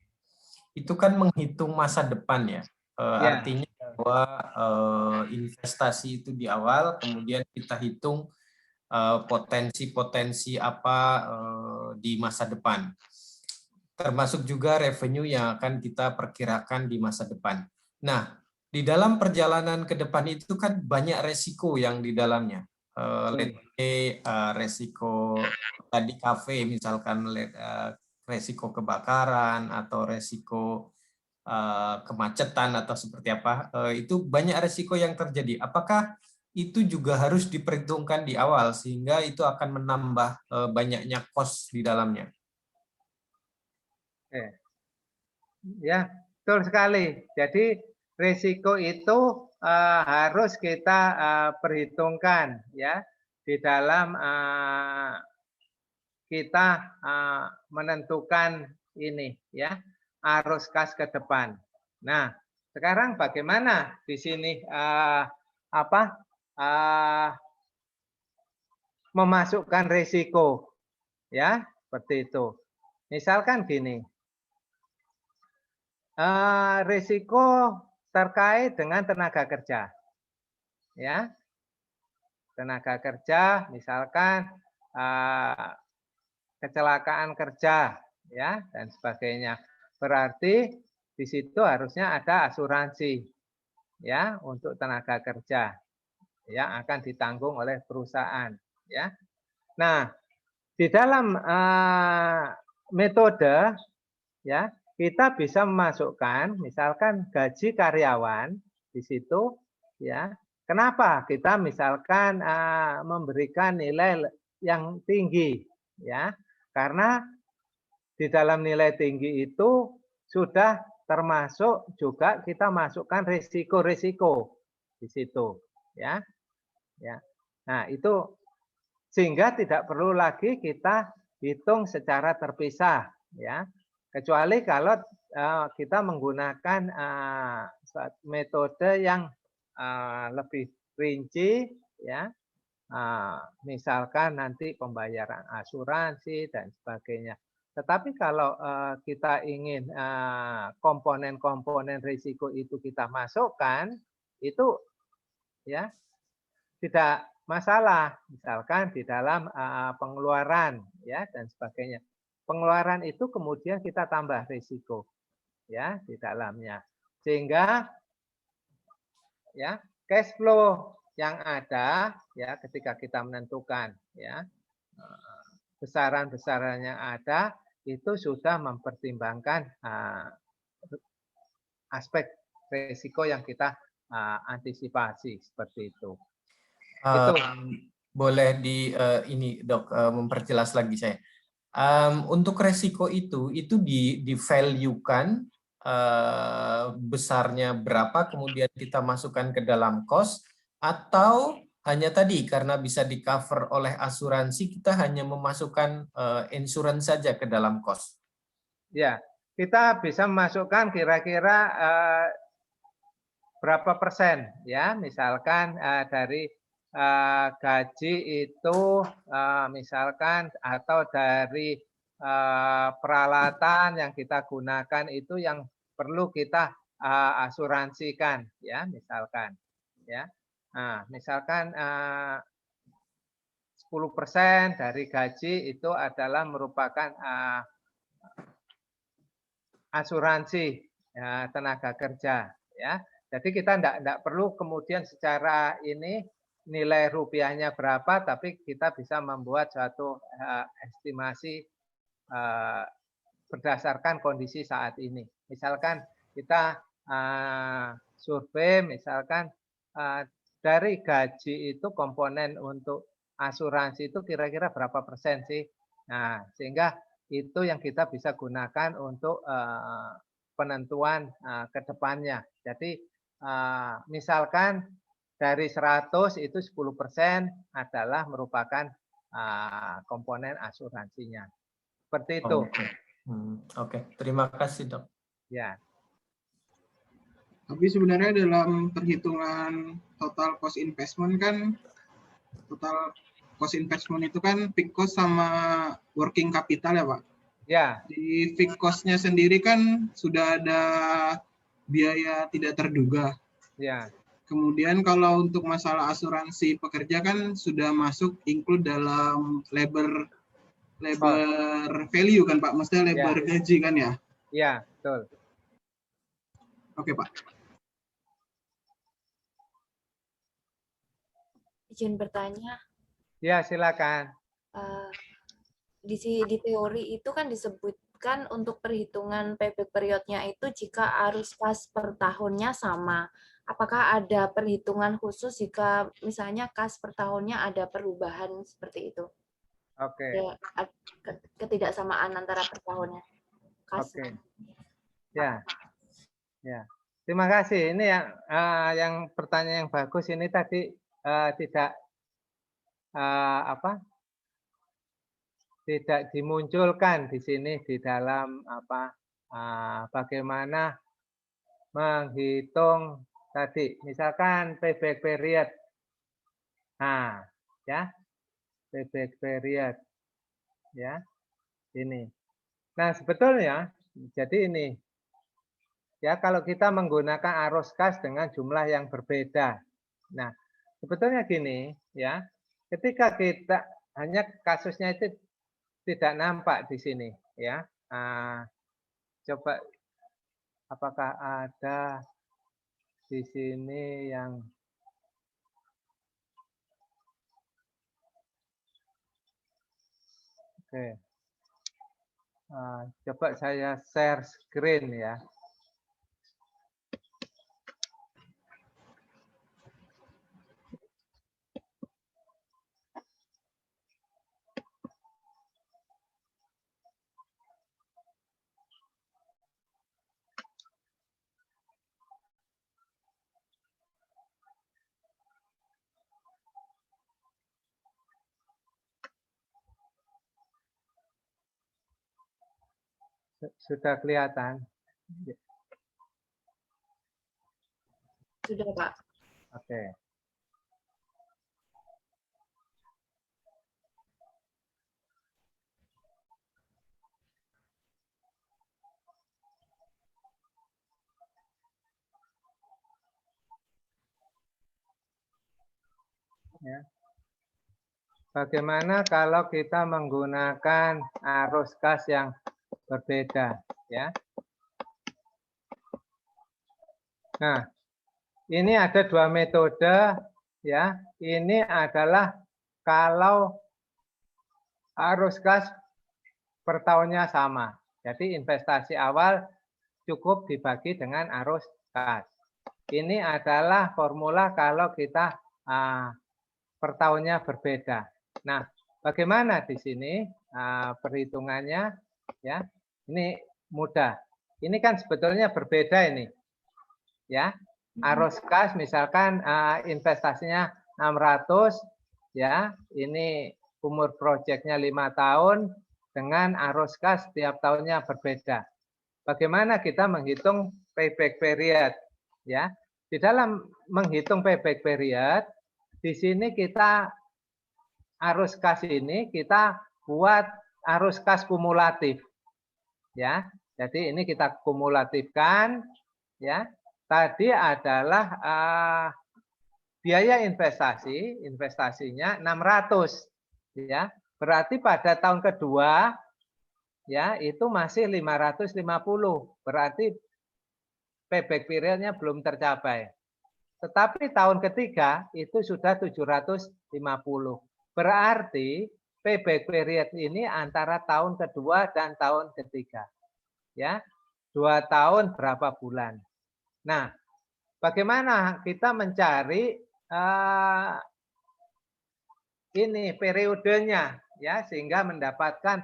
Speaker 8: itu kan menghitung masa depan ya. Artinya bahwa investasi itu di awal, kemudian kita hitung potensi-potensi apa di masa depan. Termasuk juga revenue yang akan kita perkirakan di masa depan. Nah, di dalam perjalanan ke depan itu kan banyak resiko yang di dalamnya. Resiko tadi kafe misalkan resiko kebakaran atau resiko kemacetan atau seperti apa, itu banyak resiko yang terjadi. Apakah itu juga harus diperhitungkan di awal sehingga itu akan menambah banyaknya cost di dalamnya?
Speaker 1: Ya, betul sekali. Jadi risiko itu harus kita perhitungkan ya di dalam kita menentukan ini ya arus kas ke depan. Nah, sekarang bagaimana di sini memasukkan risiko ya seperti itu. Misalkan gini, risiko terkait dengan tenaga kerja, ya tenaga kerja, misalkan kecelakaan kerja, ya dan sebagainya. Berarti di situ harusnya ada asuransi, ya untuk tenaga kerja, yang akan ditanggung oleh perusahaan, ya. Nah, di dalam metode, ya kita bisa memasukkan misalkan gaji karyawan di situ ya. Kenapa kita misalkan memberikan nilai yang tinggi ya? Karena di dalam nilai tinggi itu sudah termasuk juga kita masukkan risiko-risiko di situ ya. Ya. Nah, itu sehingga tidak perlu lagi kita hitung secara terpisah ya. Kecuali kalau kita menggunakan metode yang lebih rinci, ya, misalkan nanti pembayaran asuransi dan sebagainya. Tetapi kalau kita ingin komponen-komponen risiko itu kita masukkan, itu ya tidak masalah. Misalkan di dalam pengeluaran, ya dan sebagainya. Pengeluaran itu kemudian kita tambah risiko ya di dalamnya sehingga ya cash flow yang ada ya ketika kita menentukan ya besaran-besaran yang ada itu sudah mempertimbangkan aspek risiko yang kita antisipasi seperti itu.
Speaker 8: Boleh ini Dok memperjelas lagi saya. Untuk resiko itu di-value-kan besarnya berapa, kemudian kita masukkan ke dalam cost, atau hanya tadi karena bisa di-cover oleh asuransi, kita hanya memasukkan insurance saja ke dalam cost?
Speaker 1: Ya, kita bisa memasukkan kira-kira berapa persen, ya, misalkan dari gaji itu misalkan atau dari peralatan yang kita gunakan itu yang perlu kita asuransikan ya misalkan ya. Nah, misalkan 10% dari gaji itu adalah merupakan asuransi tenaga kerja ya. Jadi kita tidak perlu kemudian secara ini nilai rupiahnya berapa, tapi kita bisa membuat suatu estimasi berdasarkan kondisi saat ini. Misalkan kita survei, misalkan dari gaji itu komponen untuk asuransi itu kira-kira berapa persen sih? Nah, sehingga itu yang kita bisa gunakan untuk penentuan ke depannya. Jadi misalkan dari 100 itu 10% adalah merupakan komponen asuransinya. Seperti itu.
Speaker 8: Oke. Terima kasih, Dok.
Speaker 1: Ya.
Speaker 6: Tapi sebenarnya dalam perhitungan total cost investment kan, total cost investment itu kan fixed cost sama working capital ya Pak?
Speaker 1: Ya.
Speaker 6: Di fixed cost-nya sendiri kan sudah ada biaya tidak terduga.
Speaker 1: Ya.
Speaker 6: Kemudian kalau untuk masalah asuransi pekerja kan sudah masuk include dalam labor value kan Pak? Maksudnya labor gaji kan ya?
Speaker 1: Iya, betul.
Speaker 6: Oke Pak.
Speaker 9: Izin bertanya.
Speaker 1: Ya, silakan.
Speaker 9: Di teori itu kan disebutkan untuk perhitungan payback periodnya itu jika arus kas per tahunnya sama. Apakah ada perhitungan khusus jika misalnya kas per tahunnya ada perubahan seperti itu?
Speaker 1: Oke.
Speaker 9: Ya, ketidaksamaan antara per tahunnya.
Speaker 1: Oke. Ya. Ya. Terima kasih. Ini yang pertanyaan yang bagus ini tadi tidak tidak dimunculkan di sini di dalam bagaimana menghitung tadi, misalkan payback period. Nah, ya. Payback period. Ya. Ini. Nah, sebetulnya jadi ini. Ya, kalau kita menggunakan arus kas dengan jumlah yang berbeda. Nah, sebetulnya gini, ya. Ketika kita hanya kasusnya itu tidak nampak di sini, ya. Coba apakah ada di sini yang oke. Coba saya share screen ya. Sudah kelihatan?
Speaker 9: Sudah, Pak.
Speaker 1: Oke. Ya. Bagaimana kalau kita menggunakan arus kas yang berbeda, ya? Nah, ini ada dua metode, ya. Ini adalah kalau arus kas per tahunnya sama. Jadi investasi awal cukup dibagi dengan arus kas. Ini adalah formula kalau kita per tahunnya berbeda. Nah, bagaimana di sini perhitungannya? Ya, ini mudah. Ini kan sebetulnya berbeda ini, ya. Arus kas misalkan investasinya 600, ya. Ini umur proyeknya 5 tahun dengan arus kas setiap tahunnya berbeda. Bagaimana kita menghitung payback period, ya? Di dalam menghitung payback period, di sini kita arus kas ini kita buat arus kas kumulatif, ya. Jadi ini kita kumulatifkan, ya. Tadi adalah biaya investasinya 600, ya. Berarti pada tahun kedua, ya itu masih 550. Berarti payback periodnya belum tercapai. Tetapi tahun ketiga itu sudah 750. Berarti payback period ini antara tahun kedua dan tahun ketiga. Ya, 2 tahun berapa bulan. Nah, bagaimana kita mencari ini periodenya ya sehingga mendapatkan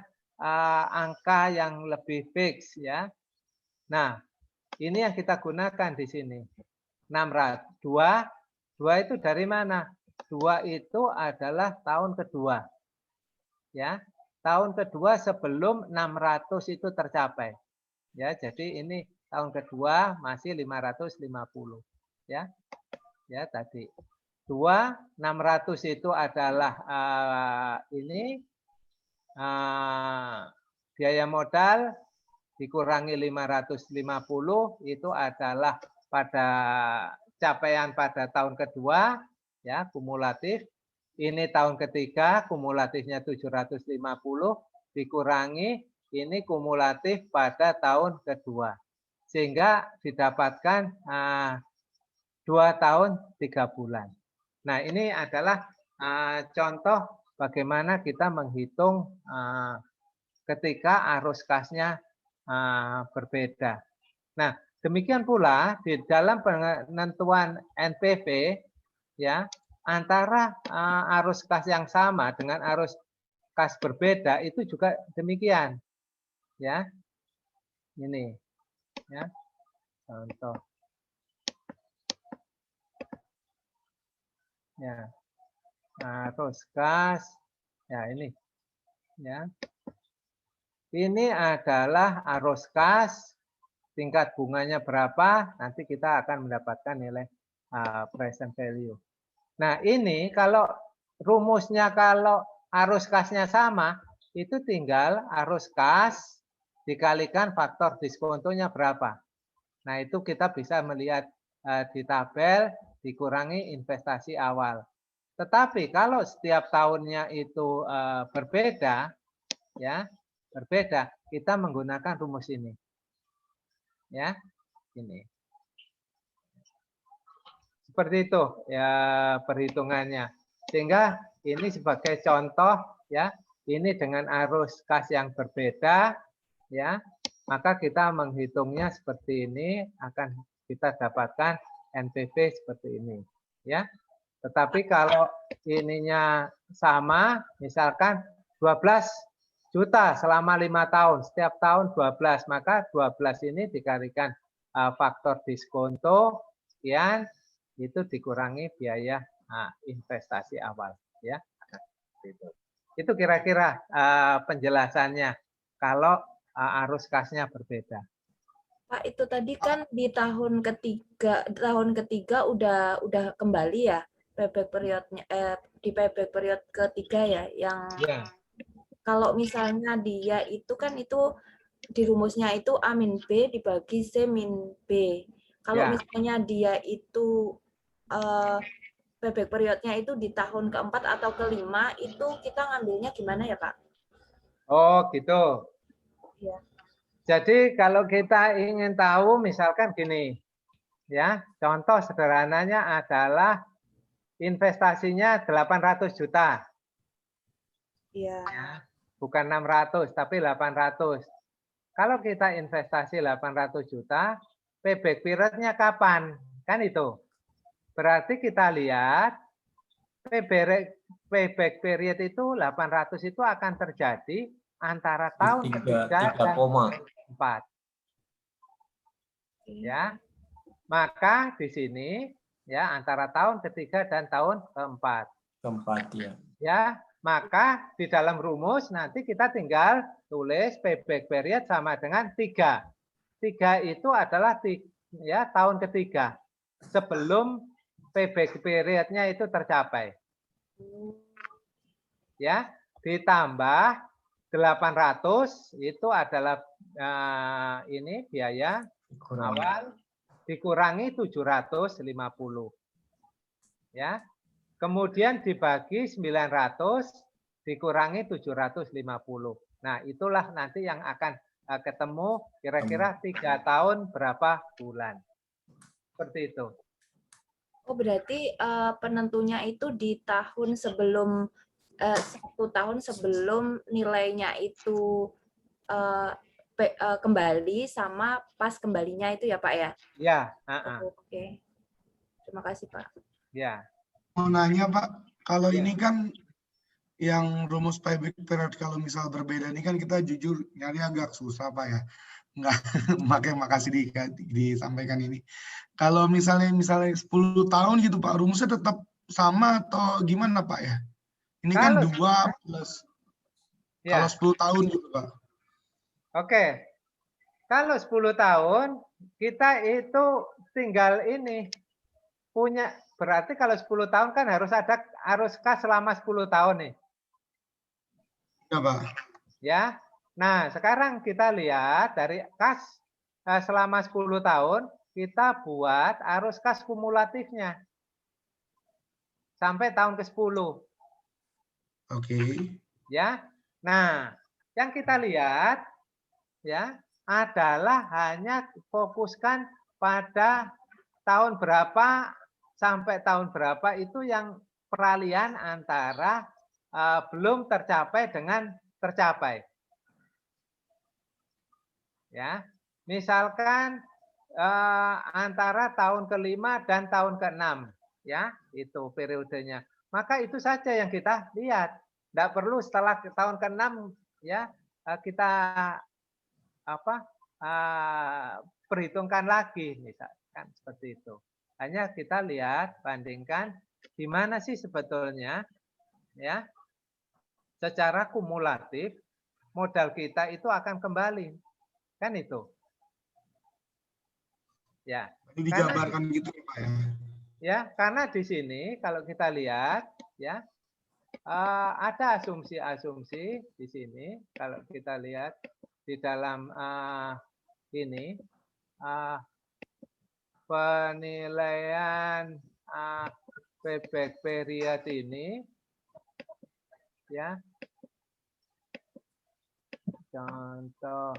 Speaker 1: angka yang lebih fix ya. Nah, ini yang kita gunakan di sini. 600. 2 itu dari mana? 2 itu adalah tahun kedua. Ya. Tahun kedua sebelum 600 itu tercapai. Ya, jadi ini tahun kedua masih 550 ya. Ya, tadi. 2 600 itu adalah ini biaya modal dikurangi 550 itu adalah pada capaian pada tahun kedua ya, kumulatif. Ini tahun ketiga kumulatifnya 750 dikurangi ini kumulatif pada tahun kedua. Sehingga didapatkan 2 tahun 3 bulan. Nah, ini adalah contoh bagaimana kita menghitung ketika arus kasnya berbeda. Nah, demikian pula di dalam penentuan NPV ya, antara arus kas yang sama dengan arus kas berbeda itu juga demikian. Ya. Ini ya. Contoh. Ya. Arus kas ya ini. Ya. Ini adalah arus kas, tingkat bunganya berapa, nanti kita akan mendapatkan nilai present value. Nah, ini kalau rumusnya kalau arus kasnya sama, itu tinggal arus kas dikalikan faktor diskontonya berapa. Nah, itu kita bisa melihat di tabel dikurangi investasi awal. Tetapi kalau setiap tahunnya itu berbeda, ya, berbeda, kita menggunakan rumus ini. Ya, ini. Seperti itu ya perhitungannya. Sehingga ini sebagai contoh ya, ini dengan arus kas yang berbeda ya, maka kita menghitungnya seperti ini akan kita dapatkan NPV seperti ini ya. Tetapi kalau ininya sama, misalkan 12 juta selama 5 tahun, setiap tahun 12, maka 12 ini dikalikan faktor diskonto sekian, itu dikurangi biaya investasi awal ya. Itu kira-kira penjelasannya kalau arus kasnya berbeda.
Speaker 9: Pak, itu tadi kan di tahun ketiga udah kembali ya payback periodnya di payback period ketiga ya yang
Speaker 1: ya.
Speaker 9: Kalau misalnya dia itu kan itu di rumusnya itu A min B dibagi C min B. Kalau
Speaker 1: ya.
Speaker 9: misalnya dia itu payback periodnya itu di tahun keempat atau kelima, itu kita ngambilnya gimana ya, Pak?
Speaker 1: Oh, gitu.
Speaker 9: Ya.
Speaker 1: Jadi kalau kita ingin tahu misalkan gini, ya, contoh sederhananya adalah investasinya 800 juta.
Speaker 9: Iya.
Speaker 1: Ya, bukan 600 tapi 800. Kalau kita investasi 800 juta, payback periodnya kapan? Kan itu. Berarti kita lihat payback period itu 800 itu akan terjadi antara tahun ketiga dan 4. Ya. Maka di sini ya antara tahun ketiga dan tahun keempat.
Speaker 8: Keempat ya.
Speaker 1: Ya, maka di dalam rumus nanti kita tinggal tulis payback period sama dengan 3. 3 itu adalah ya tahun ketiga sebelum payback periodnya itu tercapai. Ya, ditambah 800 itu adalah ini biaya awal dikurangi 750. Ya. Kemudian dibagi 900 dikurangi 750. Nah, itulah nanti yang akan ketemu kira-kira 3 tahun berapa bulan. Seperti itu.
Speaker 9: Oh, berarti penentunya itu di tahun sebelum 1 tahun sebelum nilainya itu kembali sama pas kembalinya itu ya Pak ya?
Speaker 1: Ya.
Speaker 9: Oh, oke. Terima kasih Pak.
Speaker 1: Ya.
Speaker 5: Mau nanya Pak, kalau
Speaker 1: Ya.
Speaker 5: ini kan yang rumus payback period kalau misal berbeda ini kan kita jujur nyari agak susah Pak ya. Enggak, makasih disampaikan ini. Kalau misalnya 10 tahun gitu Pak, rumusnya tetap sama atau gimana Pak ya? Ini kan 2 plus
Speaker 1: ya.
Speaker 5: kalau 10 tahun gitu Pak.
Speaker 1: Oke. Kalau 10 tahun kita itu tinggal ini punya, berarti kalau 10 tahun kan harus kas selama 10 tahun nih.
Speaker 5: Ya Pak.
Speaker 1: Ya. Nah, sekarang kita lihat dari kas selama 10 tahun kita buat arus kas kumulatifnya sampai tahun ke-10.
Speaker 5: Oke.
Speaker 1: Ya. Nah, yang kita lihat ya adalah hanya fokuskan pada tahun berapa sampai tahun berapa itu yang peralihan antara belum tercapai dengan tercapai. Ya, misalkan antara tahun ke-5 dan tahun ke-6, ya, itu periodenya. Maka itu saja yang kita lihat. Tidak perlu setelah tahun ke-6 ya kita perhitungkan lagi, misalkan seperti itu. Hanya kita lihat, bandingkan di mana sih sebetulnya ya secara kumulatif modal kita itu akan kembali. Kan itu. Ya.
Speaker 5: Jadi dijabarkan gitu ya Pak ya.
Speaker 1: Ya, karena di sini kalau kita lihat ya ada asumsi-asumsi di sini kalau kita lihat di dalam ini penilaian payback period ini ya. Contoh.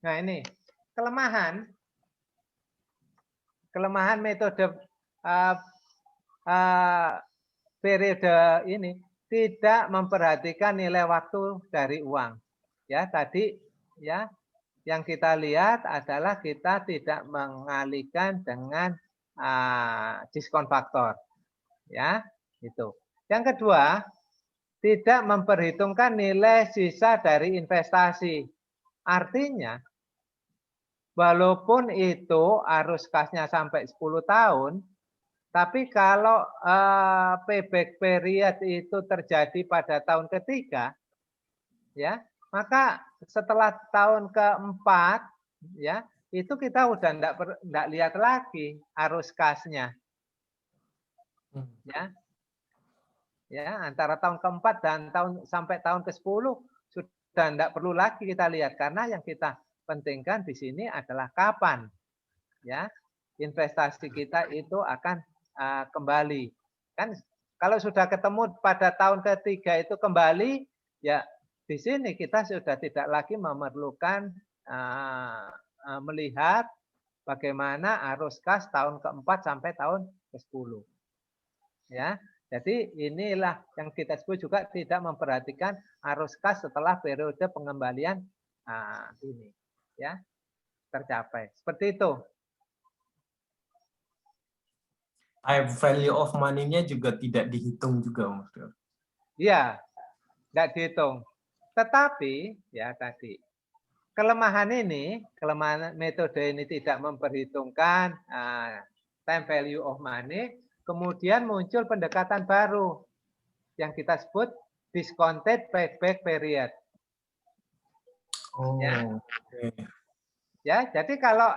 Speaker 1: Nah, ini kelemahan metode periode ini tidak memperhatikan nilai waktu dari uang. Ya, tadi ya yang kita lihat adalah kita tidak mengalihkan dengan diskon faktor. Ya, itu. Yang kedua, tidak memperhitungkan nilai sisa dari investasi. Artinya, walaupun itu arus kasnya sampai 10 tahun, tapi kalau payback period itu terjadi pada tahun ketiga, ya, maka setelah tahun keempat, ya, itu kita udah enggak lihat lagi arus kasnya. Ya. Ya, antara tahun keempat dan sampai tahun ke-10 sudah enggak perlu lagi kita lihat karena yang kita pentingkan di sini adalah kapan ya investasi kita itu akan kembali. Kan kalau sudah ketemu pada tahun ketiga itu kembali, ya di sini kita sudah tidak lagi memerlukan melihat bagaimana arus kas tahun keempat sampai tahun ke-10. Ya. Jadi inilah yang kita sebut juga tidak memperhatikan arus kas setelah periode pengembalian ini ya tercapai. Seperti itu.
Speaker 8: Value of money-nya juga tidak dihitung juga, Mas.
Speaker 1: Iya, tidak dihitung. Tetapi ya tadi kelemahan metode ini tidak memperhitungkan time value of money. Kemudian muncul pendekatan baru yang kita sebut discounted payback period.
Speaker 8: Oh,
Speaker 1: ya.
Speaker 8: Okay.
Speaker 1: Ya, jadi kalau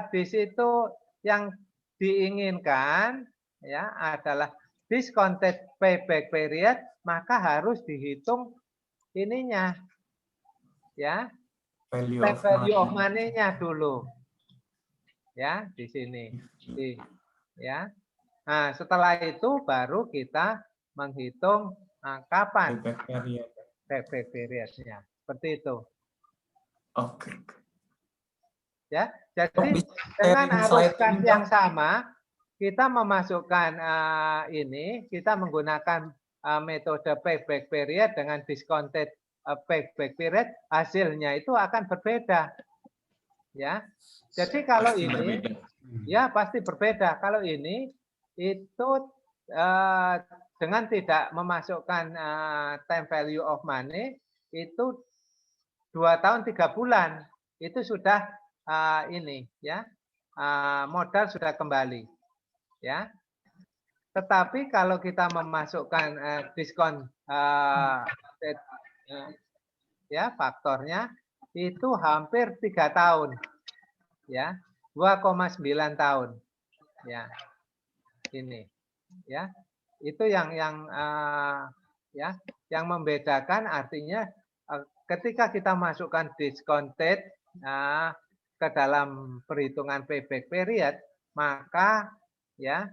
Speaker 1: di situ yang diinginkan ya adalah discounted payback period, maka harus dihitung ininya, ya, value of money-nya dulu, ya di sini, ya. Nah, setelah itu baru kita menghitung kapan payback period-nya. Seperti itu.
Speaker 8: Oke.
Speaker 1: Ya, Jadi dengan arus kas yang sama, kita memasukkan kita menggunakan metode payback period dengan discounted payback period, hasilnya itu akan berbeda. Ya. Jadi kalau ini ya pasti berbeda. Kalau ini itu dengan tidak memasukkan time value of money itu 2 tahun 3 bulan itu sudah modal sudah kembali, ya. Tetapi kalau kita memasukkan diskon faktornya itu hampir 3 tahun, ya, 2,9 tahun, ya, ini, ya, itu yang membedakan. Artinya ketika kita masukkan discounted ke dalam perhitungan payback period, maka ya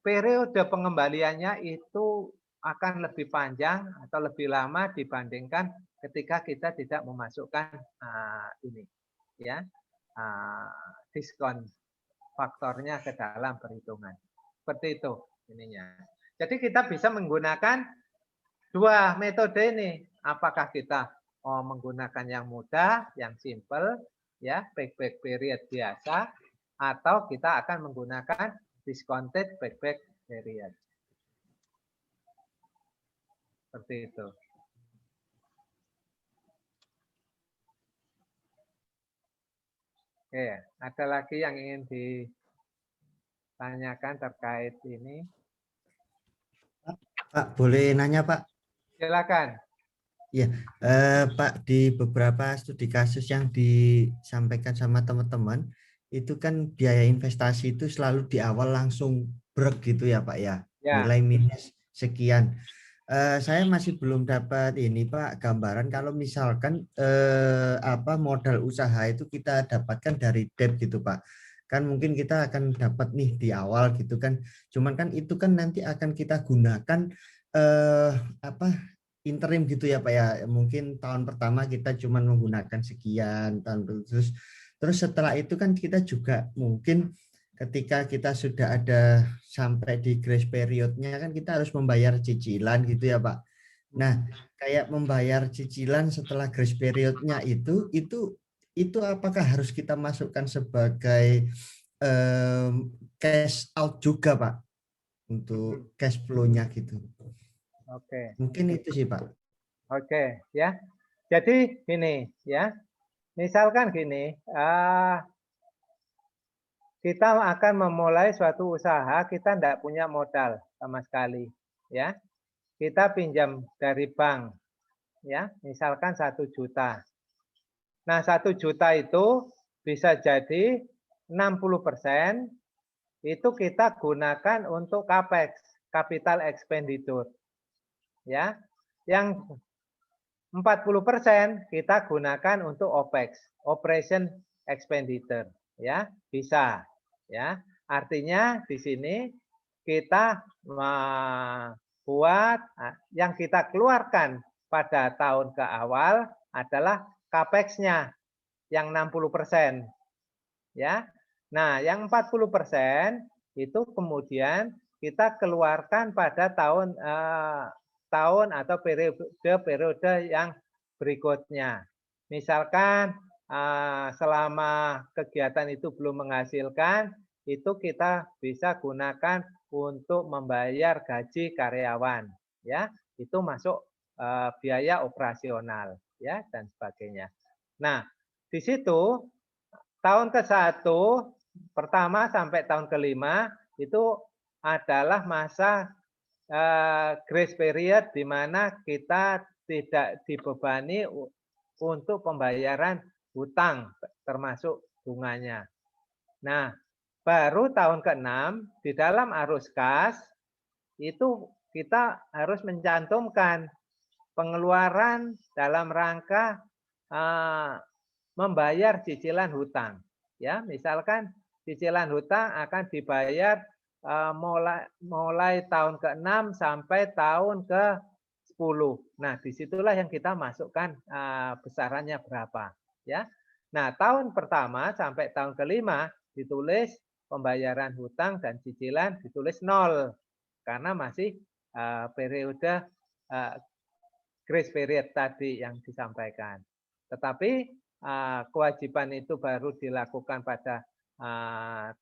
Speaker 1: periode pengembaliannya itu akan lebih panjang atau lebih lama dibandingkan ketika kita tidak memasukkan diskon faktornya ke dalam perhitungan. Seperti itu ininya. Jadi kita bisa menggunakan dua metode ini. Apakah kita menggunakan yang mudah, yang simple, ya, payback period biasa, atau kita akan menggunakan discounted payback period. Seperti itu. Oke, ada lagi yang ingin ditanyakan terkait ini?
Speaker 10: Pak, boleh nanya, Pak?
Speaker 1: Silakan.
Speaker 10: Ya, Pak, di beberapa studi kasus yang disampaikan sama teman-teman, itu kan biaya investasi itu selalu di awal langsung brek gitu ya, Pak ya, nilai minus sekian. Saya masih belum dapat ini, Pak, gambaran kalau misalkan modal usaha itu kita dapatkan dari debt gitu, Pak. Kan mungkin kita akan dapat nih di awal gitu kan. Cuman kan itu kan nanti akan kita gunakan interim gitu ya Pak ya. Mungkin tahun pertama kita cuma menggunakan sekian, terus setelah itu kan kita juga mungkin ketika kita sudah ada sampai di grace periodnya kan kita harus membayar cicilan gitu ya Pak. Nah, kayak membayar cicilan setelah grace periodnya itu apakah harus kita masukkan sebagai cash out juga Pak untuk cash flow-nya gitu.
Speaker 1: Oke.
Speaker 10: Mungkin itu sih Pak.
Speaker 1: Oke, ya. Jadi gini ya. Misalkan gini, kita akan memulai suatu usaha, kita tidak punya modal sama sekali, ya. Kita pinjam dari bank, ya. Misalkan 1 juta. Nah, 1 juta itu bisa jadi 60% itu kita gunakan untuk capex, capital expenditure. Ya. Yang 40% kita gunakan untuk OPEX, operation expenditure, ya. Bisa, ya. Artinya di sini kita membuat yang kita keluarkan pada tahun ke awal adalah capex-nya yang 60%. Ya. Nah, yang 40% itu kemudian kita keluarkan pada tahun atau periode yang berikutnya. Misalkan selama kegiatan itu belum menghasilkan, itu kita bisa gunakan untuk membayar gaji karyawan, ya. Itu masuk biaya operasional, ya, dan sebagainya. Nah, di situ tahun ke-1 pertama sampai tahun ke-5 itu adalah masa grace period di mana kita tidak dibebani untuk pembayaran hutang termasuk bunganya. Nah, baru tahun ke-6 di dalam arus kas itu kita harus mencantumkan pengeluaran dalam rangka membayar cicilan hutang. Ya, misalkan cicilan hutang akan dibayar mulai tahun ke-6 sampai tahun ke-10. Nah, disitulah yang kita masukkan besarannya berapa, ya. Nah, tahun pertama sampai tahun kelima ditulis pembayaran hutang dan cicilan ditulis 0 karena masih periode grace period tadi yang disampaikan. Tetapi kewajiban itu baru dilakukan pada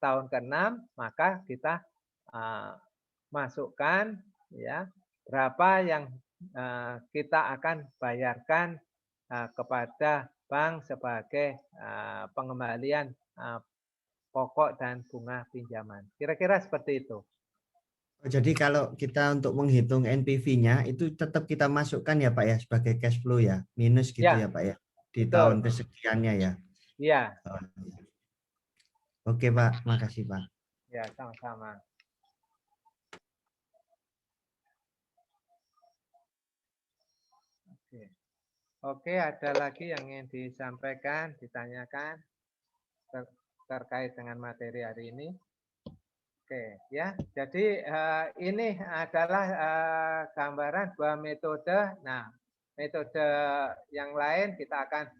Speaker 1: tahun ke-6, maka kita masukkan ya berapa yang kita akan bayarkan kepada bank sebagai pengembalian pokok dan bunga pinjaman. Kira-kira seperti itu.
Speaker 10: Jadi kalau kita untuk menghitung NPV-nya itu tetap kita masukkan ya Pak ya sebagai cash flow ya, minus gitu ya Pak ya di
Speaker 1: betul.
Speaker 10: tahun kesekiannya ya.
Speaker 1: Iya.
Speaker 10: Oke Pak, makasih Pak.
Speaker 1: Ya, sama-sama. Oke, ada lagi yang ingin disampaikan, ditanyakan terkait dengan materi hari ini. Oke, ya. Jadi ini adalah gambaran dua metode. Nah, metode yang lain kita akan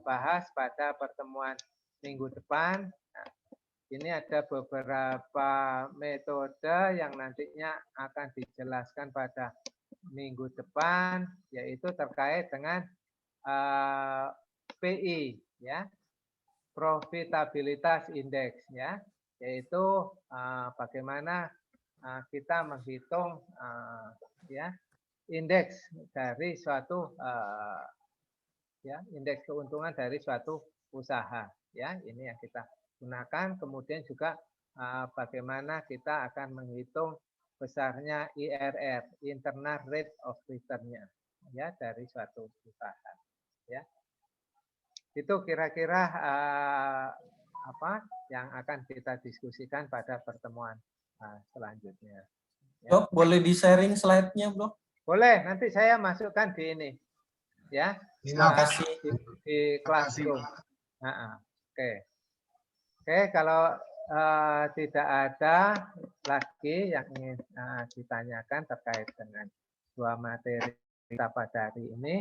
Speaker 1: bahas pada pertemuan minggu depan. Nah, ini ada beberapa metode yang nantinya akan dijelaskan pada minggu depan, yaitu terkait dengan PI, ya, profitabilitas indeks, ya, yaitu bagaimana kita menghitung ya indeks dari suatu ya indeks keuntungan dari suatu usaha, ya, ini yang kita gunakan. Kemudian juga bagaimana kita akan menghitung besarnya IRR, internal rate of return-nya, ya, dari suatu usaha, ya. Itu kira-kira apa yang akan kita diskusikan pada pertemuan selanjutnya. Ya.
Speaker 8: Dok, boleh di-sharing slide-nya, Bro?
Speaker 1: Boleh, nanti saya masukkan di ini, ya.
Speaker 8: Terima kasih.
Speaker 1: Di Classroom. Oke. Oke, kalau tidak ada lagi yang ingin ditanyakan terkait dengan dua materi kita pada hari ini,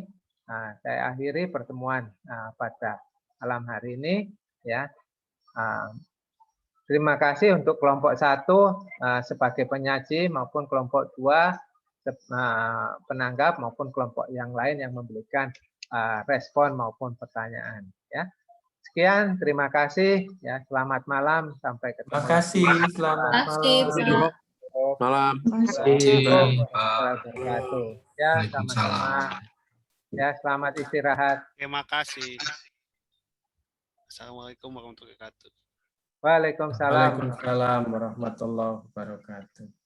Speaker 1: saya akhiri pertemuan pada malam hari ini, ya. Terima kasih untuk kelompok 1 sebagai penyaji maupun kelompok 2 penanggap maupun kelompok yang lain yang memberikan respon maupun pertanyaan, ya. Sekian, terima kasih, ya. Selamat malam, sampai ketemu.
Speaker 8: Terima kasih, selamat malam.
Speaker 7: Malam.
Speaker 1: Ya, sama-sama. Ya, selamat istirahat.
Speaker 11: Terima kasih. Assalamualaikum warahmatullahi wabarakatuh.
Speaker 1: Waalaikumsalam.
Speaker 8: Waalaikumsalam warahmatullahi wabarakatuh.